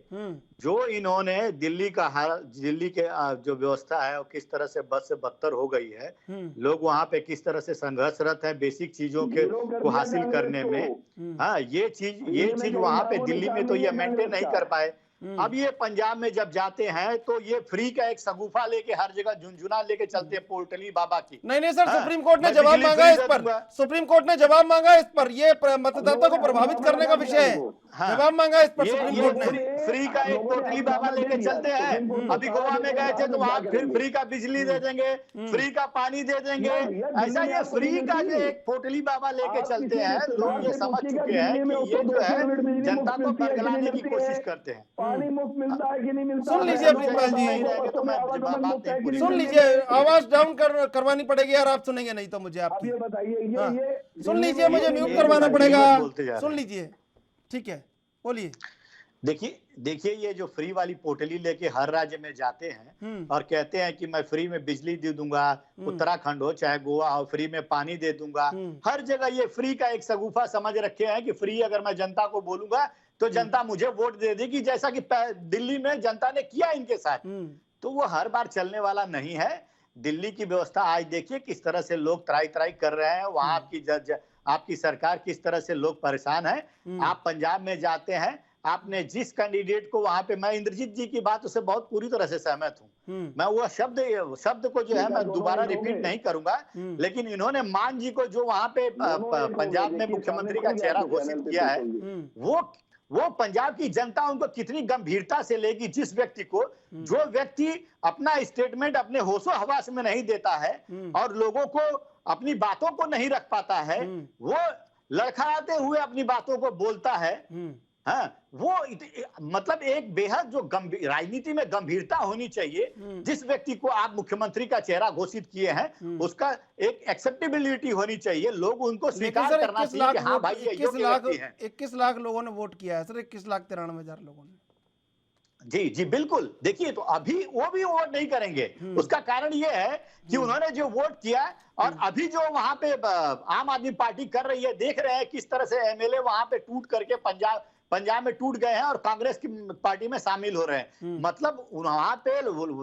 जो इन्होंने दिल्ली के जो व्यवस्था है वो किस तरह से बद से बदतर हो गई है। लोग वहां पे किस तरह से संघर्षरत है बेसिक चीजों के को हासिल करने में। हाँ, ये चीज वहां पे दिल्ली में तो ये मेंटेन नहीं कर पाए। अब ये पंजाब में जब जाते हैं तो ये फ्री का एक सगुफा लेके हर जगह झुनझुना लेके चलते हैं पोर्टली बाबा की। नहीं सर, सुप्रीम कोर्ट ने जवाब मांगा इस पर, सुप्रीम कोर्ट ने जवाब मांगा इस पर, ये मतदाता को प्रभावित करने का विषय है। जवाब मांगा इस पर सुप्रीम कोर्ट ने। फ्री का एक पोर्टली बाबा लेके चलते हैं। अभी गोवा में गए थे तो वहां फिर फ्री का बिजली दे देंगे, फ्री का पानी दे देंगे। ऐसा ये फ्री का जो एक पोर्टली बाबा लेके चलते हैं, लोग ये समझ चुके हैं कि ये जो है जनता को बरगलाने की कोशिश करते हैं। पानी मुफ्त मिलता है कि नहीं मिलता? सुन लीजिए प्रीतपाल जी, सुन लीजिए, आवाज डाउन करवानी पड़ेगी यार, आप सुनेंगे नहीं तो मुझे आपकी। ये बताइए, सुन लीजिए, मुझे म्यूट करवाना पड़ेगा, सुन लीजिए, ठीक है बोलिए। देखिए ये जो फ्री वाली पोर्टली लेके हर राज्य में जाते हैं और कहते हैं कि मैं फ्री में बिजली दे दूंगा, उत्तराखंड हो चाहे गोवा हो, फ्री में पानी दे दूंगा। हर जगह ये फ्री का एक सगुफा समझ रखे हैं कि फ्री अगर मैं जनता को बोलूंगा तो जनता मुझे वोट दे देगी, जैसा कि दिल्ली में जनता ने किया इनके साथ। तो वो हर बार चलने वाला नहीं है। दिल्ली की व्यवस्था आज देखिए किस तरह से लोग त्राई कर रहे हैं, वहां आपकी सरकार किस तरह से लोग परेशान है। आप पंजाब में जाते हैं, आपने जिस कैंडिडेट को वहां पे, मैं इंद्रजीत जी की बात से बहुत पूरी तरह से सहमत हूँ। मैं वो शब्द को जो है मैं दोबारा रिपीट नहीं करूंगा, लेकिन इन्होंने मान जी को जो वहां पे पंजाब में मुख्यमंत्री का चेहरा घोषित किया है, वो पंजाब की जनता उनको कितनी गंभीरता से लेगी। जिस व्यक्ति को, जो व्यक्ति अपना स्टेटमेंट अपने होशो हवास में नहीं देता है और लोगों को अपनी बातों को नहीं रख पाता है, वो लड़खड़ाते हुए अपनी बातों को बोलता है। हाँ, वो मतलब एक बेहद जो राजनीति में गंभीरता होनी चाहिए। जिस व्यक्ति को आप मुख्यमंत्री का चेहरा घोषित किए हैं, उसका एक एक्सेप्टेबिलिटी होनी चाहिए, लोग उनको स्वीकार करना चाहिए कि हाँ भाई ये योग्य व्यक्ति है। 21 लाख लोगों ने वोट किया है सर, 21,93,000 लोगों ने। जी जी बिल्कुल। देखिए, तो अभी वो भी वोट नहीं करेंगे। उसका कारण ये है कि उन्होंने जो वोट किया और अभी जो वहां पे आम आदमी पार्टी कर रही है, देख रहे हैं किस तरह से एमएलए वहां पे टूट करके पंजाब में टूट गए हैं और कांग्रेस की पार्टी में शामिल हो रहे हैं। मतलब वहां पे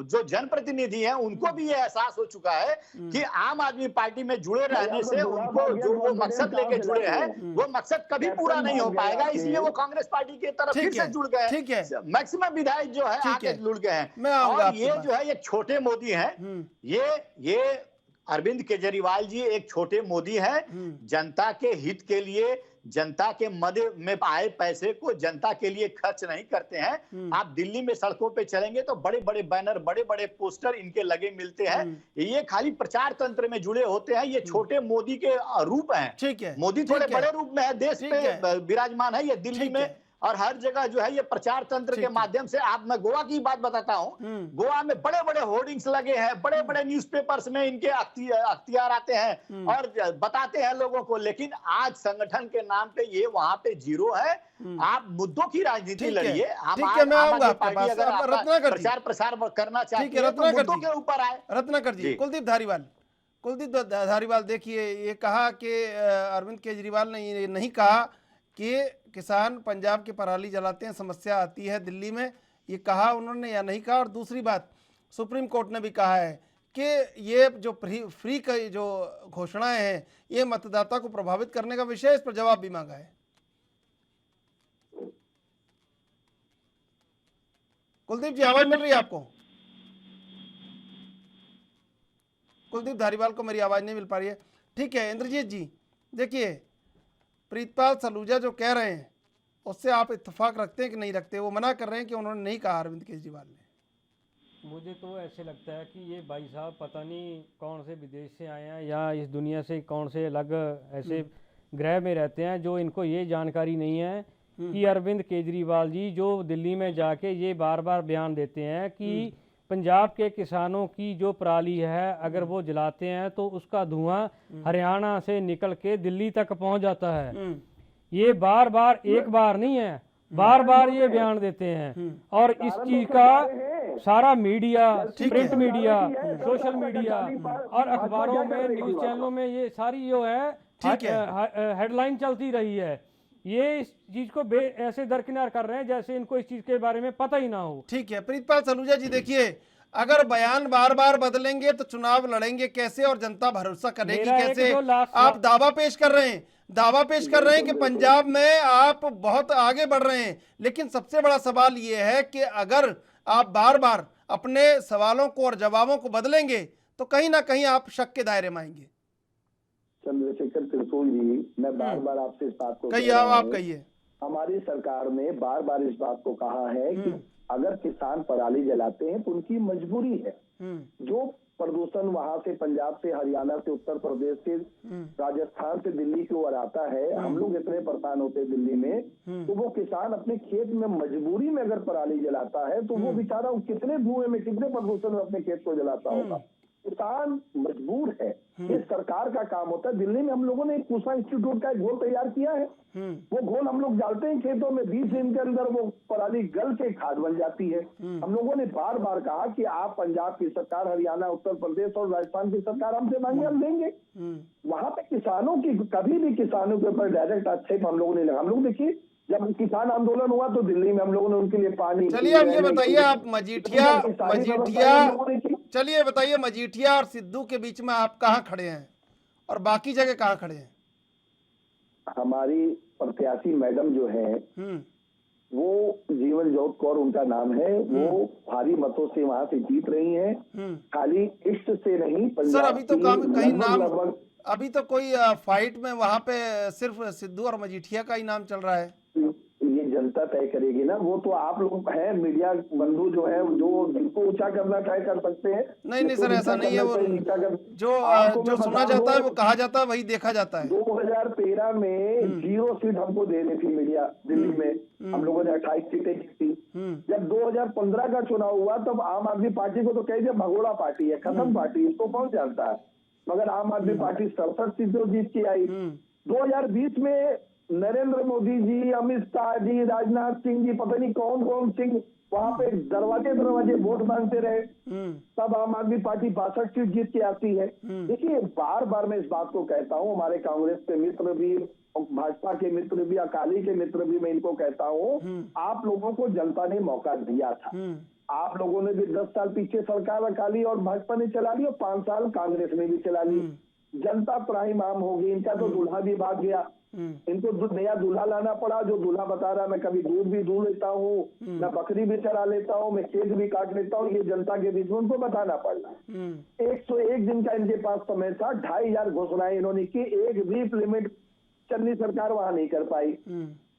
जो जनप्रतिनिधि हैं उनको भी ये एहसास हो चुका है कि आम आदमी पार्टी में जुड़े रहने से उनको जो वो मकसद लेके जुड़े हैं वो मकसद कभी पूरा नहीं हो पाएगा, इसलिए वो कांग्रेस पार्टी की तरफ फिर से जुड़ गए। ठीक है, मैक्सिमम विधायक जो है आके जुड़ गए मैं हैं। आऊंगा और आपके ये पास। जो है ये छोटे मोदी हैं। ये अरविंद केजरीवाल जी एक छोटे मोदी हैं। जनता के हित के लिए, जनता के मद में आए पैसे को जनता के लिए खर्च नहीं करते हैं। आप दिल्ली में सड़कों पे चलेंगे तो बड़े बड़े बैनर, बड़े बड़े पोस्टर इनके लगे मिलते हैं। ये खाली प्रचार तंत्र में जुड़े होते हैं। ये छोटे मोदी के रूप हैं। ठीक है, मोदी थोड़े बड़े रूप में है, देश पे विराजमान है ये दिल्ली में और हर जगह जो है ये प्रचार तंत्र के माध्यम से। मैं गोवा की बात बताता हूँ। गोवा में बड़े बड़े होर्डिंग्स लगे हैं, बड़े बड़े न्यूज़पेपर्स में इनके अख्तियार आते हैं और बताते हैं लोगों को, लेकिन आज संगठन के नाम पे ये वहां पे जीरो है। आप मुद्दों की राजनीति लड़िए। प्रचार प्रसार करना चाहिए, मुद्दों के ऊपर आए। रत्नाकर जी, कुलदीप धारीवाल देखिए, ये कहा कि अरविंद केजरीवाल ने ये नहीं कहा कि किसान पंजाब की पराली जलाते हैं, समस्या आती है दिल्ली में, ये कहा उन्होंने या नहीं कहा। और दूसरी बात, सुप्रीम कोर्ट ने भी कहा है कि ये जो फ्री का जो घोषणाएं हैं ये मतदाता को प्रभावित करने का विषय, इस पर जवाब भी मांगा है। कुलदीप जी, आवाज मिल रही है आपको? कुलदीप धारीवाल को मेरी आवाज नहीं मिल पा रही है। ठीक है, इंद्रजीत जी, देखिए प्रीतपाल सलूजा जो कह रहे हैं उससे आप इत्तेफाक रखते हैं कि नहीं रखते? वो मना कर रहे हैं कि उन्होंने नहीं कहा अरविंद केजरीवाल ने। मुझे तो ऐसे लगता है कि ये भाई साहब पता नहीं कौन से विदेश से आए हैं या इस दुनिया से कौन से अलग ऐसे ग्रह में रहते हैं, जो इनको ये जानकारी नहीं है कि अरविंद केजरीवाल जी जो दिल्ली में जाके ये बार बार बयान देते हैं कि पंजाब के किसानों की जो पराली है अगर वो जलाते हैं तो उसका धुआं हरियाणा से निकल के दिल्ली तक पहुंच जाता है। ये बार बार एक बार नहीं है, बार बार ये बयान देते हैं। और इस चीज का सारा media, print media, social media और अखबारों में, न्यूज चैनलों में ये सारी जो है हेडलाइन चलती रही है। ये इस चीज को ऐसे दरकिनार कर रहे हैं जैसे इनको इस चीज के बारे में पता ही ना हो। ठीक है, प्रीतपाल सलूजा जी, देखिए अगर बयान बार बार बदलेंगे तो चुनाव लड़ेंगे कैसे और जनता भरोसा करेगी कैसे? आप दावा पेश कर रहे हैं कि पंजाब में आप बहुत आगे बढ़ रहे हैं, लेकिन सबसे बड़ा सवाल ये है कि अगर आप बार बार अपने सवालों को और जवाबों को बदलेंगे तो कहीं ना कहीं आप शक के दायरे में आएंगे। चंद्रशेखर त्रिशूल जी, मैं बार बार आपसे इस बात को कहिए, आप कहिए। हमारी सरकार ने बार बार इस बात को कहा है कि अगर किसान पराली जलाते हैं तो उनकी मजबूरी है। जो प्रदूषण वहां से पंजाब से, हरियाणा से, उत्तर प्रदेश से, राजस्थान से दिल्ली की ओर आता है, हम लोग इतने परेशान होते हैं दिल्ली में, तो वो किसान अपने खेत में मजबूरी में अगर पराली जलाता है तो वो बेचारा कितने धुएं में, कितने प्रदूषण में अपने खेत को जलाता होगा। किसान मजबूर है। ये सरकार का काम होता है। दिल्ली में हम लोगों ने एक पूसा इंस्टीट्यूट का एक घोल तैयार किया है। वो घोल हम लोग डालते हैं खेतों में, 20 दिन के अंदर वो पराली गल के खाद बन जाती है। हम लोगों ने बार बार कहा कि आप पंजाब की सरकार, हरियाणा, उत्तर प्रदेश और राजस्थान की सरकार हमसे मांगे, हम देंगे। वहां पे किसानों की, कभी भी किसानों के ऊपर डायरेक्ट आक्षेप हम लोगों ने लगा। हम लोग देखिए, जब किसान आंदोलन हुआ तो दिल्ली में हम लोगों ने उनके लिए पानी। चलिए अब ये बताइए, आप चलिए बताइए, मजीठिया और सिद्धू के बीच में आप कहाँ खड़े हैं और बाकी जगह कहाँ खड़े हैं? हमारी प्रत्याशी मैडम जो है वो जीवन ज्योत कौर उनका नाम है, वो भारी मतों से वहां से जीत रही हैं। खाली इष्ट से नहीं, सर अभी तो कहीं नाम, अभी तो कोई फाइट में वहां पे सिर्फ सिद्धू और मजीठिया का ही नाम चल रहा है। ये जनता तय करेगी ना। वो तो आप लोग हैं मीडिया बंधु जो है, जो जिनको ऊंचा करना ट्राई कर सकते हैं। नहीं सर, ऐसा नहीं है। वो जो सुना जाता है वो कहा जाता है, वही देखा जाता है। 2013 में 0 सीट हमको दे रही थी मीडिया दिल्ली में, हम लोगों ने 28 सीटें जीती। जब 2015 का चुनाव हुआ तब आम आदमी पार्टी को तो कह दिया भगोड़ा पार्टी है, खत्म पार्टी, इसको कौन जानता है। मगर आम आदमी पार्टी 67 सीटों जीत के आई। 2020 में नरेंद्र मोदी जी, अमित शाह जी, राजनाथ सिंह जी, पता नहीं कौन कौन सिंह वहां पे दरवाजे दरवाजे वोट मांगते रहे, तब आम आदमी पार्टी 62 सीट जीत के आती है। देखिए, बार बार मैं इस बात को कहता हूं, हमारे कांग्रेस के मित्र भी, भाजपा के मित्र भी, अकाली के मित्र भी, मैं इनको कहता हूं, आप लोगों को जनता ने मौका दिया था। आप लोगों ने भी 10 साल पीछे सरकार अकाली और भाजपा ने चला ली और 5 साल कांग्रेस ने भी चला ली। जनता त्राहिमाम होगी, इनका तो दूल्हा भी भाग गया, इनको नया दूल्हा लाना पड़ा, जो दूल्हा बता रहा मैं कभी दूध भी दूध लेता हूँ, मैं बकरी भी चरा लेता हूँ, मैं केक भी काट लेता हूँ, ये जनता के बीच में उनको बताना पड़ना। 101 दिन का इनके पास समय था, 2500 घोषणाएं इन्होंने की, एक भी इम्प्लीमेंट चन्नी सरकार वहां नहीं कर पाई।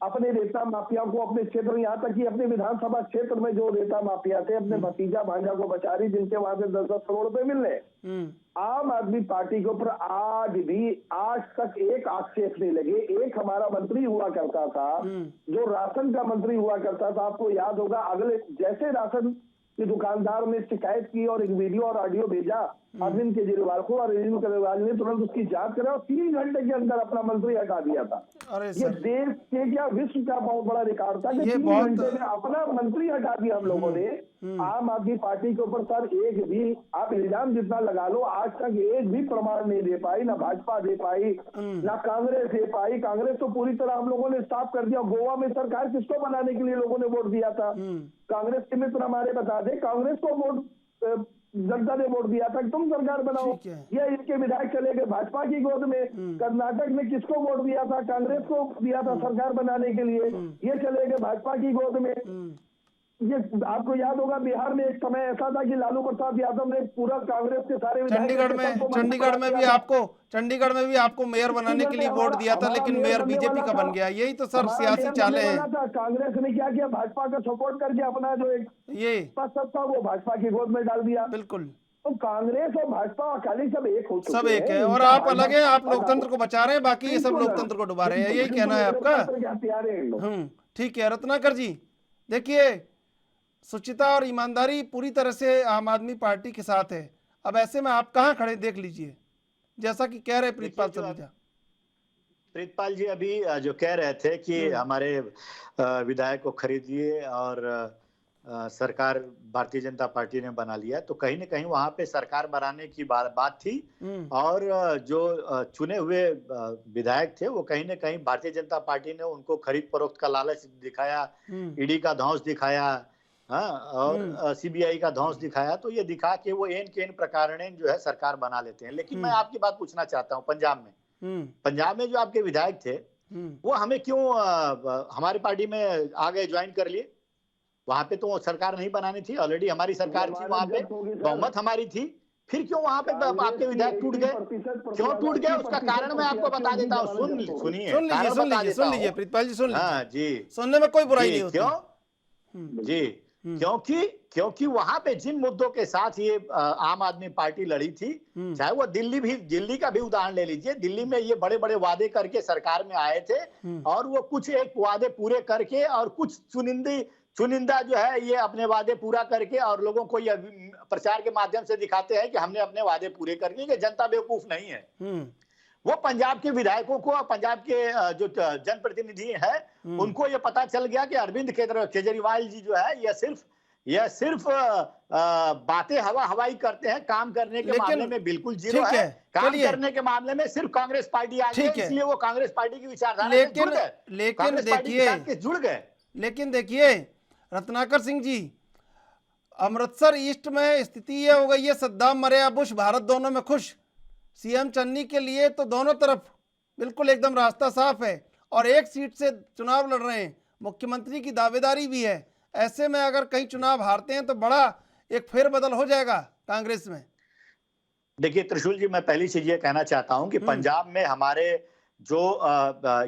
अपने रेता माफिया को अपने क्षेत्र में, यहाँ तक कि अपने विधानसभा क्षेत्र में जो रेता माफिया थे, अपने भतीजा भांजा को बचा रही, जिनके वहां से 10-10 करोड़ रुपए मिल रहे। आम आदमी पार्टी के ऊपर आज तक एक आक्षेप नहीं लगे। एक हमारा मंत्री हुआ करता था, जो राशन का मंत्री हुआ करता था, आपको याद होगा, अगले जैसे राशन कि दुकानदार ने शिकायत की और एक वीडियो और ऑडियो भेजा अरविंद केजरीवाल को, और अरविंद केजरीवाल ने तुरंत उसकी जांच करा और 3 घंटे के अंदर अपना मंत्री हटा दिया था। अरे ये देश के क्या विश्व का बहुत बड़ा रिकॉर्ड था कि 3 घंटे में अपना मंत्री हटा दिया हम लोगों ने। आम आदमी पार्टी के ऊपर सर एक भी आप इल्जाम जितना लगा लो, आज तक एक भी प्रमाण नहीं दे पाई, ना भाजपा दे पाई, ना कांग्रेस दे पाई। कांग्रेस तो पूरी तरह हम लोगों ने साफ कर दिया। गोवा में सरकार किसको बनाने के लिए लोगों ने वोट दिया था? कांग्रेस के मित्र हमारे बता दे, कांग्रेस को वोट जनता ने वोट दिया था कि तुम सरकार बनाओ। ये इनके विधायक चले गए भाजपा की गोद में। कर्नाटक में किसको वोट दिया था? कांग्रेस को दिया था सरकार बनाने के लिए, ये चले गए भाजपा की गोद में। ये आपको याद होगा, बिहार में एक समय ऐसा था कि लालू प्रसाद यादव ने पूरा कांग्रेस के सारे चंडीगढ़ में भी आपको मेयर बनाने के लिए वोट दिया था, लेकिन मेयर बीजेपी का बन गया। यही तो सर सियासी चालें हैं। कांग्रेस ने क्या किया? भाजपा का सपोर्ट करके अपना जो एक ये सब था वो भाजपा की गोद में डाल दिया। बिल्कुल। तो कांग्रेस और भाजपा अकाली सब एक हो चुके हैं। सब एक है और आप अलग हैं। आप लोकतंत्र को बचा रहे हैं, बाकी ये सब लोकतंत्र को डुबा रहे हैं। यही कहना है आपका? ठीक है रत्नाकर जी, देखिए सुचिता और ईमानदारी पूरी तरह से आम आदमी पार्टी के साथ है। अब ऐसे में आप कहाँ खड़े देख लीजिए, जैसा कि कह रहे प्रीतपाल सलूजा। प्रीतपाल जी अभी जो कह रहे थे कि हमारे विधायक को खरीदिए और सरकार भारतीय जनता पार्टी ने बना लिया, तो कहीं ना कहीं वहां पे सरकार बनाने की बात थी। और जो चुने हुए विधायक थे वो कहीं ना कहीं भारतीय जनता पार्टी ने उनको खरीद फरोख्त का लालच दिखाया, ईडी का धौंस दिखाया, हाँ, और सीबीआई का धौंस दिखाया। तो ये दिखा के वो एन के एन प्रकारेण जो है सरकार बना लेते हैं। लेकिन मैं आपकी बात पूछना चाहता हूँ, पंजाब में जो आपके विधायक थे वो हमें क्यों हमारी पार्टी में आ गए, ज्वाइन कर लिए? वहां पे तो सरकार नहीं बनानी थी, ऑलरेडी हमारी सरकार थी, वहां पे बहुमत हमारी थी, फिर क्यों वहां पे आपके विधायक टूट गए? क्यों टूट गए उसका कारण मैं आपको बता देता हूँ। सुन लीजिए प्रीतपाल जी, सुन लीजिए। हाँ जी, सुनने में कोई बुराई नहीं होती। क्यों जी? क्योंकि वहां पे जिन मुद्दों के साथ ये आम आदमी पार्टी लड़ी थी, चाहे वो दिल्ली का भी उदाहरण ले लीजिए। दिल्ली में ये बड़े बड़े वादे करके सरकार में आए थे और वो कुछ एक वादे पूरे करके और कुछ चुनिंदा जो है ये अपने वादे पूरा करके और लोगों को ये प्रचार के माध्यम से दिखाते हैं कि हमने अपने वादे पूरे कर लिए। जनता बेवकूफ नहीं है। वो पंजाब के विधायकों को, पंजाब के जो जनप्रतिनिधि है, उनको ये पता चल गया कि अरविंद केजरीवाल जी जो है यह सिर्फ बातें हवाई करते हैं, काम करने के मामले में बिल्कुल जीरो है। काम करने के मामले में सिर्फ कांग्रेस पार्टी आ गई, इसलिए वो कांग्रेस पार्टी की विचारधारा से जुड़ गए। लेकिन देखिए रत्नाकर सिंह जी, अमृतसर ईस्ट में स्थिति ये हो गई है, सद्दाम मरे या बुश, भारत दोनों में खुश। सीएम चन्नी के लिए तो दोनों तरफ बिल्कुल एकदम रास्ता साफ है और एक सीट से चुनाव लड़ रहे हैं। मुख्यमंत्री की दावेदारी भी है। ऐसे में अगर कहीं चुनाव हारते हैं तो बड़ा एक फेरबदल हो जाएगा कांग्रेस में। देखिए त्रिशूल जी, मैं पहली चीज ये कहना चाहता हूं कि पंजाब में हमारे जो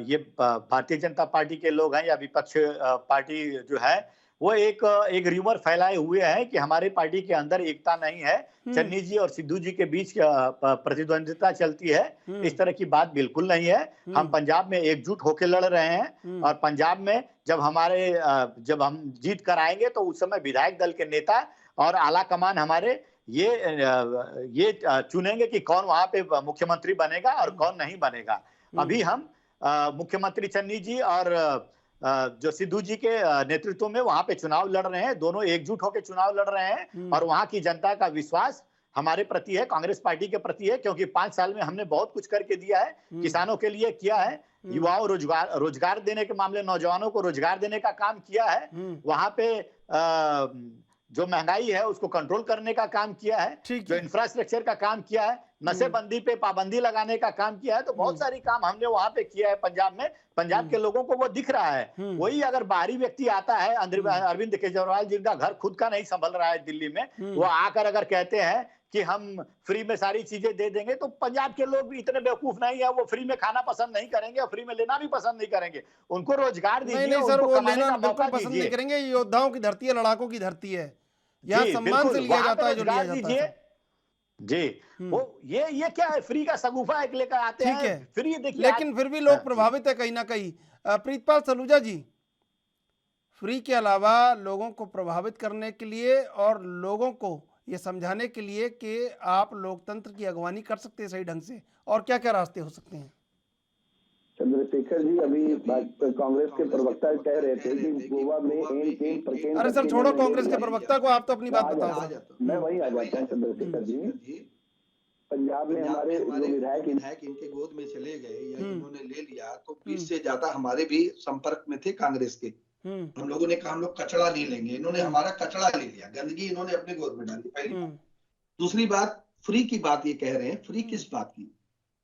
ये भारतीय जनता पार्टी के लोग हैं या विपक्ष पार्टी जो है, वो एक र्यूमर फैलाए हुए हैं कि हमारे पार्टी के अंदर एकता नहीं है, चन्नी जी और सिद्धू जी के बीच प्रतिद्वंदिता चलती है। इस तरह की बात बिल्कुल नहीं है। हम पंजाब में एकजुट होकर लड़ रहे हैं और पंजाब में जब हम जीत कर आएंगे तो उस समय विधायक दल के नेता और आला कमान हमारे ये चुनेंगे कि कौन वहां पे मुख्यमंत्री बनेगा और कौन नहीं बनेगा। अभी हम मुख्यमंत्री चन्नी जी और जो सिद्धू जी के नेतृत्व में वहां पे चुनाव लड़ रहे हैं। दोनों एकजुट होकर चुनाव लड़ रहे हैं और वहां की जनता का विश्वास हमारे प्रति है, कांग्रेस पार्टी के प्रति है, क्योंकि 5 साल में हमने बहुत कुछ करके दिया है, किसानों के लिए किया है, युवाओं रोजगार देने के मामले, नौजवानों को रोजगार देने का काम किया है, वहां पे जो महंगाई है उसको कंट्रोल करने का काम किया है, जो इंफ्रास्ट्रक्चर का काम किया है, नशेबंदी पे पाबंदी लगाने का काम किया है। तो बहुत सारी काम हमने वहां पे किया है पंजाब में। पंजाब के लोगों को वो दिख रहा है। वही अगर बाहरी व्यक्ति आता है, अरविंद केजरीवाल जिनका घर खुद का नहीं संभल रहा है दिल्ली में, वो आकर अगर कहते हैं कि हम फ्री में सारी चीजें दे देंगे, तो पंजाब के लोग भी इतने बेवकूफ नहीं है, वो फ्री में खाना पसंद नहीं करेंगे और फ्री में लेना भी पसंद नहीं करेंगे। उनको रोजगार दीजिए। नहीं सर, उनको वो कमाने लेना का बिल्कुल मौका पसंद नहीं दीजिए। करेंगे। ये योद्धाओं की धरती है, लड़ाकों की धरती है, यहाँ जी, सम्मान बिल्कुल, से लिया वहाँ जाता पे है जो लिया रोजगार जाता दीजिए। है। जी, वो ये क्या है, फ्री का सगुफा एक लेकर आते ठीक हैं है, फ्री। देखिए लेकिन फिर भी लोग प्रभावित है कहीं ना कहीं। प्रीतपाल सलूजा जी, फ्री के अलावा लोगों को प्रभावित करने के लिए और लोगों को ये समझाने के लिए कि आप लोकतंत्र की अगवानी कर सकते हैं सही ढंग से, और क्या क्या रास्ते हो सकते हैं? चंद्रशेखर जी, अभी कांग्रेस के प्रवक्ता कह रहे थे कि गोवा में अरे सर छोड़ो कांग्रेस के प्रवक्ता को, आप तो अपनी बात बताओ। मैं वहीं आ जाता हूँ चंद्रशेखर जी। पंजाब में हमारे जो विधायक इनके गोद में चले गए या इन्होंने ले लिया, तो 20 से ज्यादा हमारे भी संपर्क में थे कांग्रेस के। हम लोगों ने कहा हम लोग कचड़ा नहीं लेंगे, इन्होंने हमारा कचड़ा ले लिया, गंदगी इन्होंने अपने गोद में डाली, पहली बात। दूसरी बात, फ्री की बात ये कह रहे हैं, फ्री किस बात की?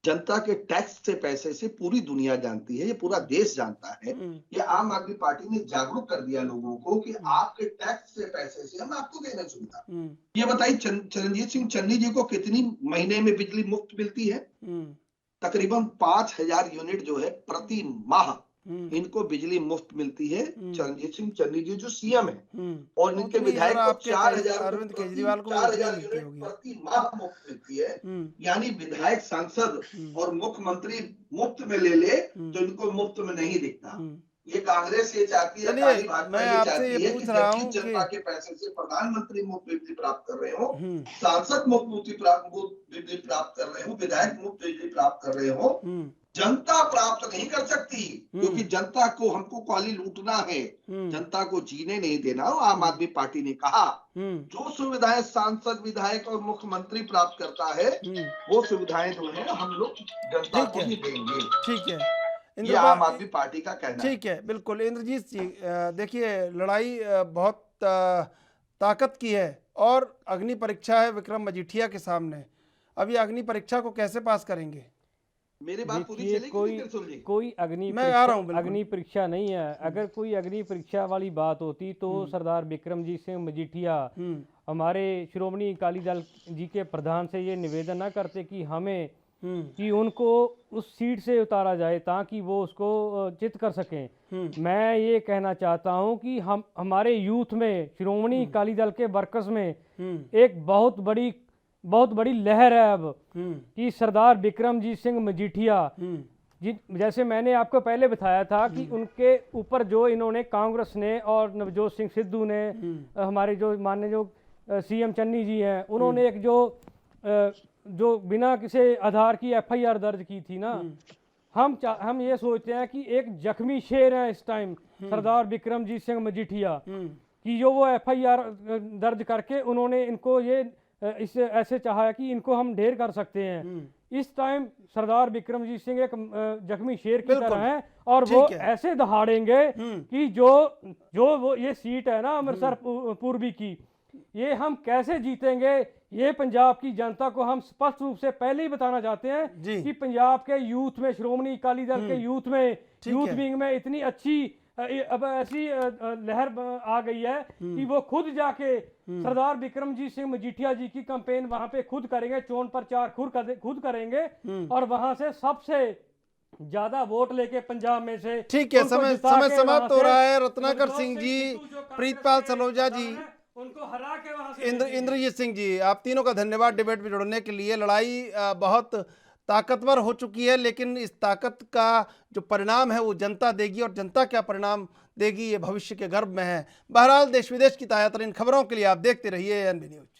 जनता के टैक्स से पैसे से पूरी दुनिया जानती है, ये पूरा देश जानता है। ये आम आदमी पार्टी ने जागरूक कर दिया लोगों को कि आपके टैक्स से पैसे से हम आपको दे रहे हैं सुविधा। ये बताइए चरणजीत सिंह चन्नी जी को कितनी महीने में बिजली मुफ्त मिलती है? तकरीबन 5000 यूनिट जो है प्रति माह इनको बिजली मुफ्त मिलती है। चरणजीत सिंह चन्नी जी जो सीएम है और इनके विधायक को 4000 अरविंद केजरीवाल को 4000 यूनिट प्रति माह मुफ्त मिलती है। यानी विधायक, सांसद और मुख्यमंत्री मुफ्त में ले ले तो इनको मुफ्त में नहीं दिखता। ये कांग्रेस ये चाहती है, चलिए मैं आपसे ये पूछ रहा हूँ कि जनता के पैसे से प्रधानमंत्री मुफ्त बिजली प्राप्त कर रहे हो, सांसद मुफ्त बिजली प्राप्त कर रहे हो, विधायक मुफ्त बिजली प्राप्त कर रहे हो, जनता प्राप्त नहीं कर सकती, क्योंकि जनता को हमको कॉली लूटना है, जनता को जीने नहीं देना। आम आदमी पार्टी ने कहा जो सुविधाएं सांसद, विधायक और मुख्यमंत्री प्राप्त करता है वो सुविधाएं जो है हम लोग जनता को ही देंगे। ठीक है, ये आम आदमी पार्टी का कहना है। ठीक है, बिल्कुल। इंद्रजीत जी, देखिए लड़ाई बहुत ताकत की है और अग्नि परीक्षा है विक्रम मजीठिया के सामने। अब ये अग्नि परीक्षा को कैसे पास करेंगे? मेरी बात पूरी चलेगी? कोई अग्नि परीक्षा नहीं है। अगर कोई अग्नि परीक्षा वाली बात होती तो सरदार बिक्रमजीत सिंह मजीठिया हमारे श्रोमणी अकाली दल जी के प्रधान से ये निवेदन ना करते कि हमें कि उनको उस सीट से उतारा जाए ताकि वो उसको चित कर सकें। मैं ये कहना चाहता हूँ कि हम हमारे यूथ में, श्रोमणी अकाली दल के वर्कर्स में एक बहुत बड़ी लहर है अब कि सरदार बिक्रमजीत सिंह मजीठिया, जैसे मैंने आपको पहले बताया था कि उनके ऊपर जो इन्होंने कांग्रेस ने और नवजोत सिंह सिद्धू ने, हमारे जो माननीय जो सीएम चन्नी जी हैं, उन्होंने एक जो बिना किसी आधार की एफआईआर दर्ज की थी ना, हम ये सोचते हैं कि एक जख्मी शेर है इस टाइम सरदार बिक्रमजीत सिंह मजीठिया कि जो वो एफआईआर दर्ज करके उन्होंने इनको ये इससे ऐसे चाहा कि इनको हम ढेर कर सकते हैं। इस टाइम सरदार बिक्रमजीत सिंह एक जख्मी शेर की तरह हैं और वो ऐसे दहाड़ेंगे कि जो वो ये सीट है ना अमृतसर पूर्वी की, ये हम कैसे जीतेंगे, ये पंजाब की जनता को हम स्पष्ट रूप से पहले ही बताना चाहते हैं कि पंजाब के यूथ में, श्रोमणी अकाली दल के यूथ में, यूथ विंग में इतनी अच्छी अब ऐसी लहर आ गई है कि वो खुद जाके सरदार बिक्रमजीत सिंह मजीठिया जी की कैंपेन वहां पे खुद करेंगे, चोन प्रचार खुद करेंगे और वहां से सबसे ज्यादा वोट लेके पंजाब में से। ठीक है, समय समाप्त हो रहा है। रत्नाकर सिंह जी, प्रीतपाल सलूजा जी, उनको हरा के वहां से इंद्रजीत सिंह जी, आप तीनों का धन्यवाद डिबेट में जुड़ने के लिए। लड़ाई बहुत ताकतवर हो चुकी है, लेकिन इस ताकत का जो परिणाम है वो जनता देगी और जनता क्या परिणाम देगी ये भविष्य के गर्भ में है। बहरहाल देश विदेश की ताज़ा तरीन खबरों के लिए आप देखते रहिए एएनबी न्यूज।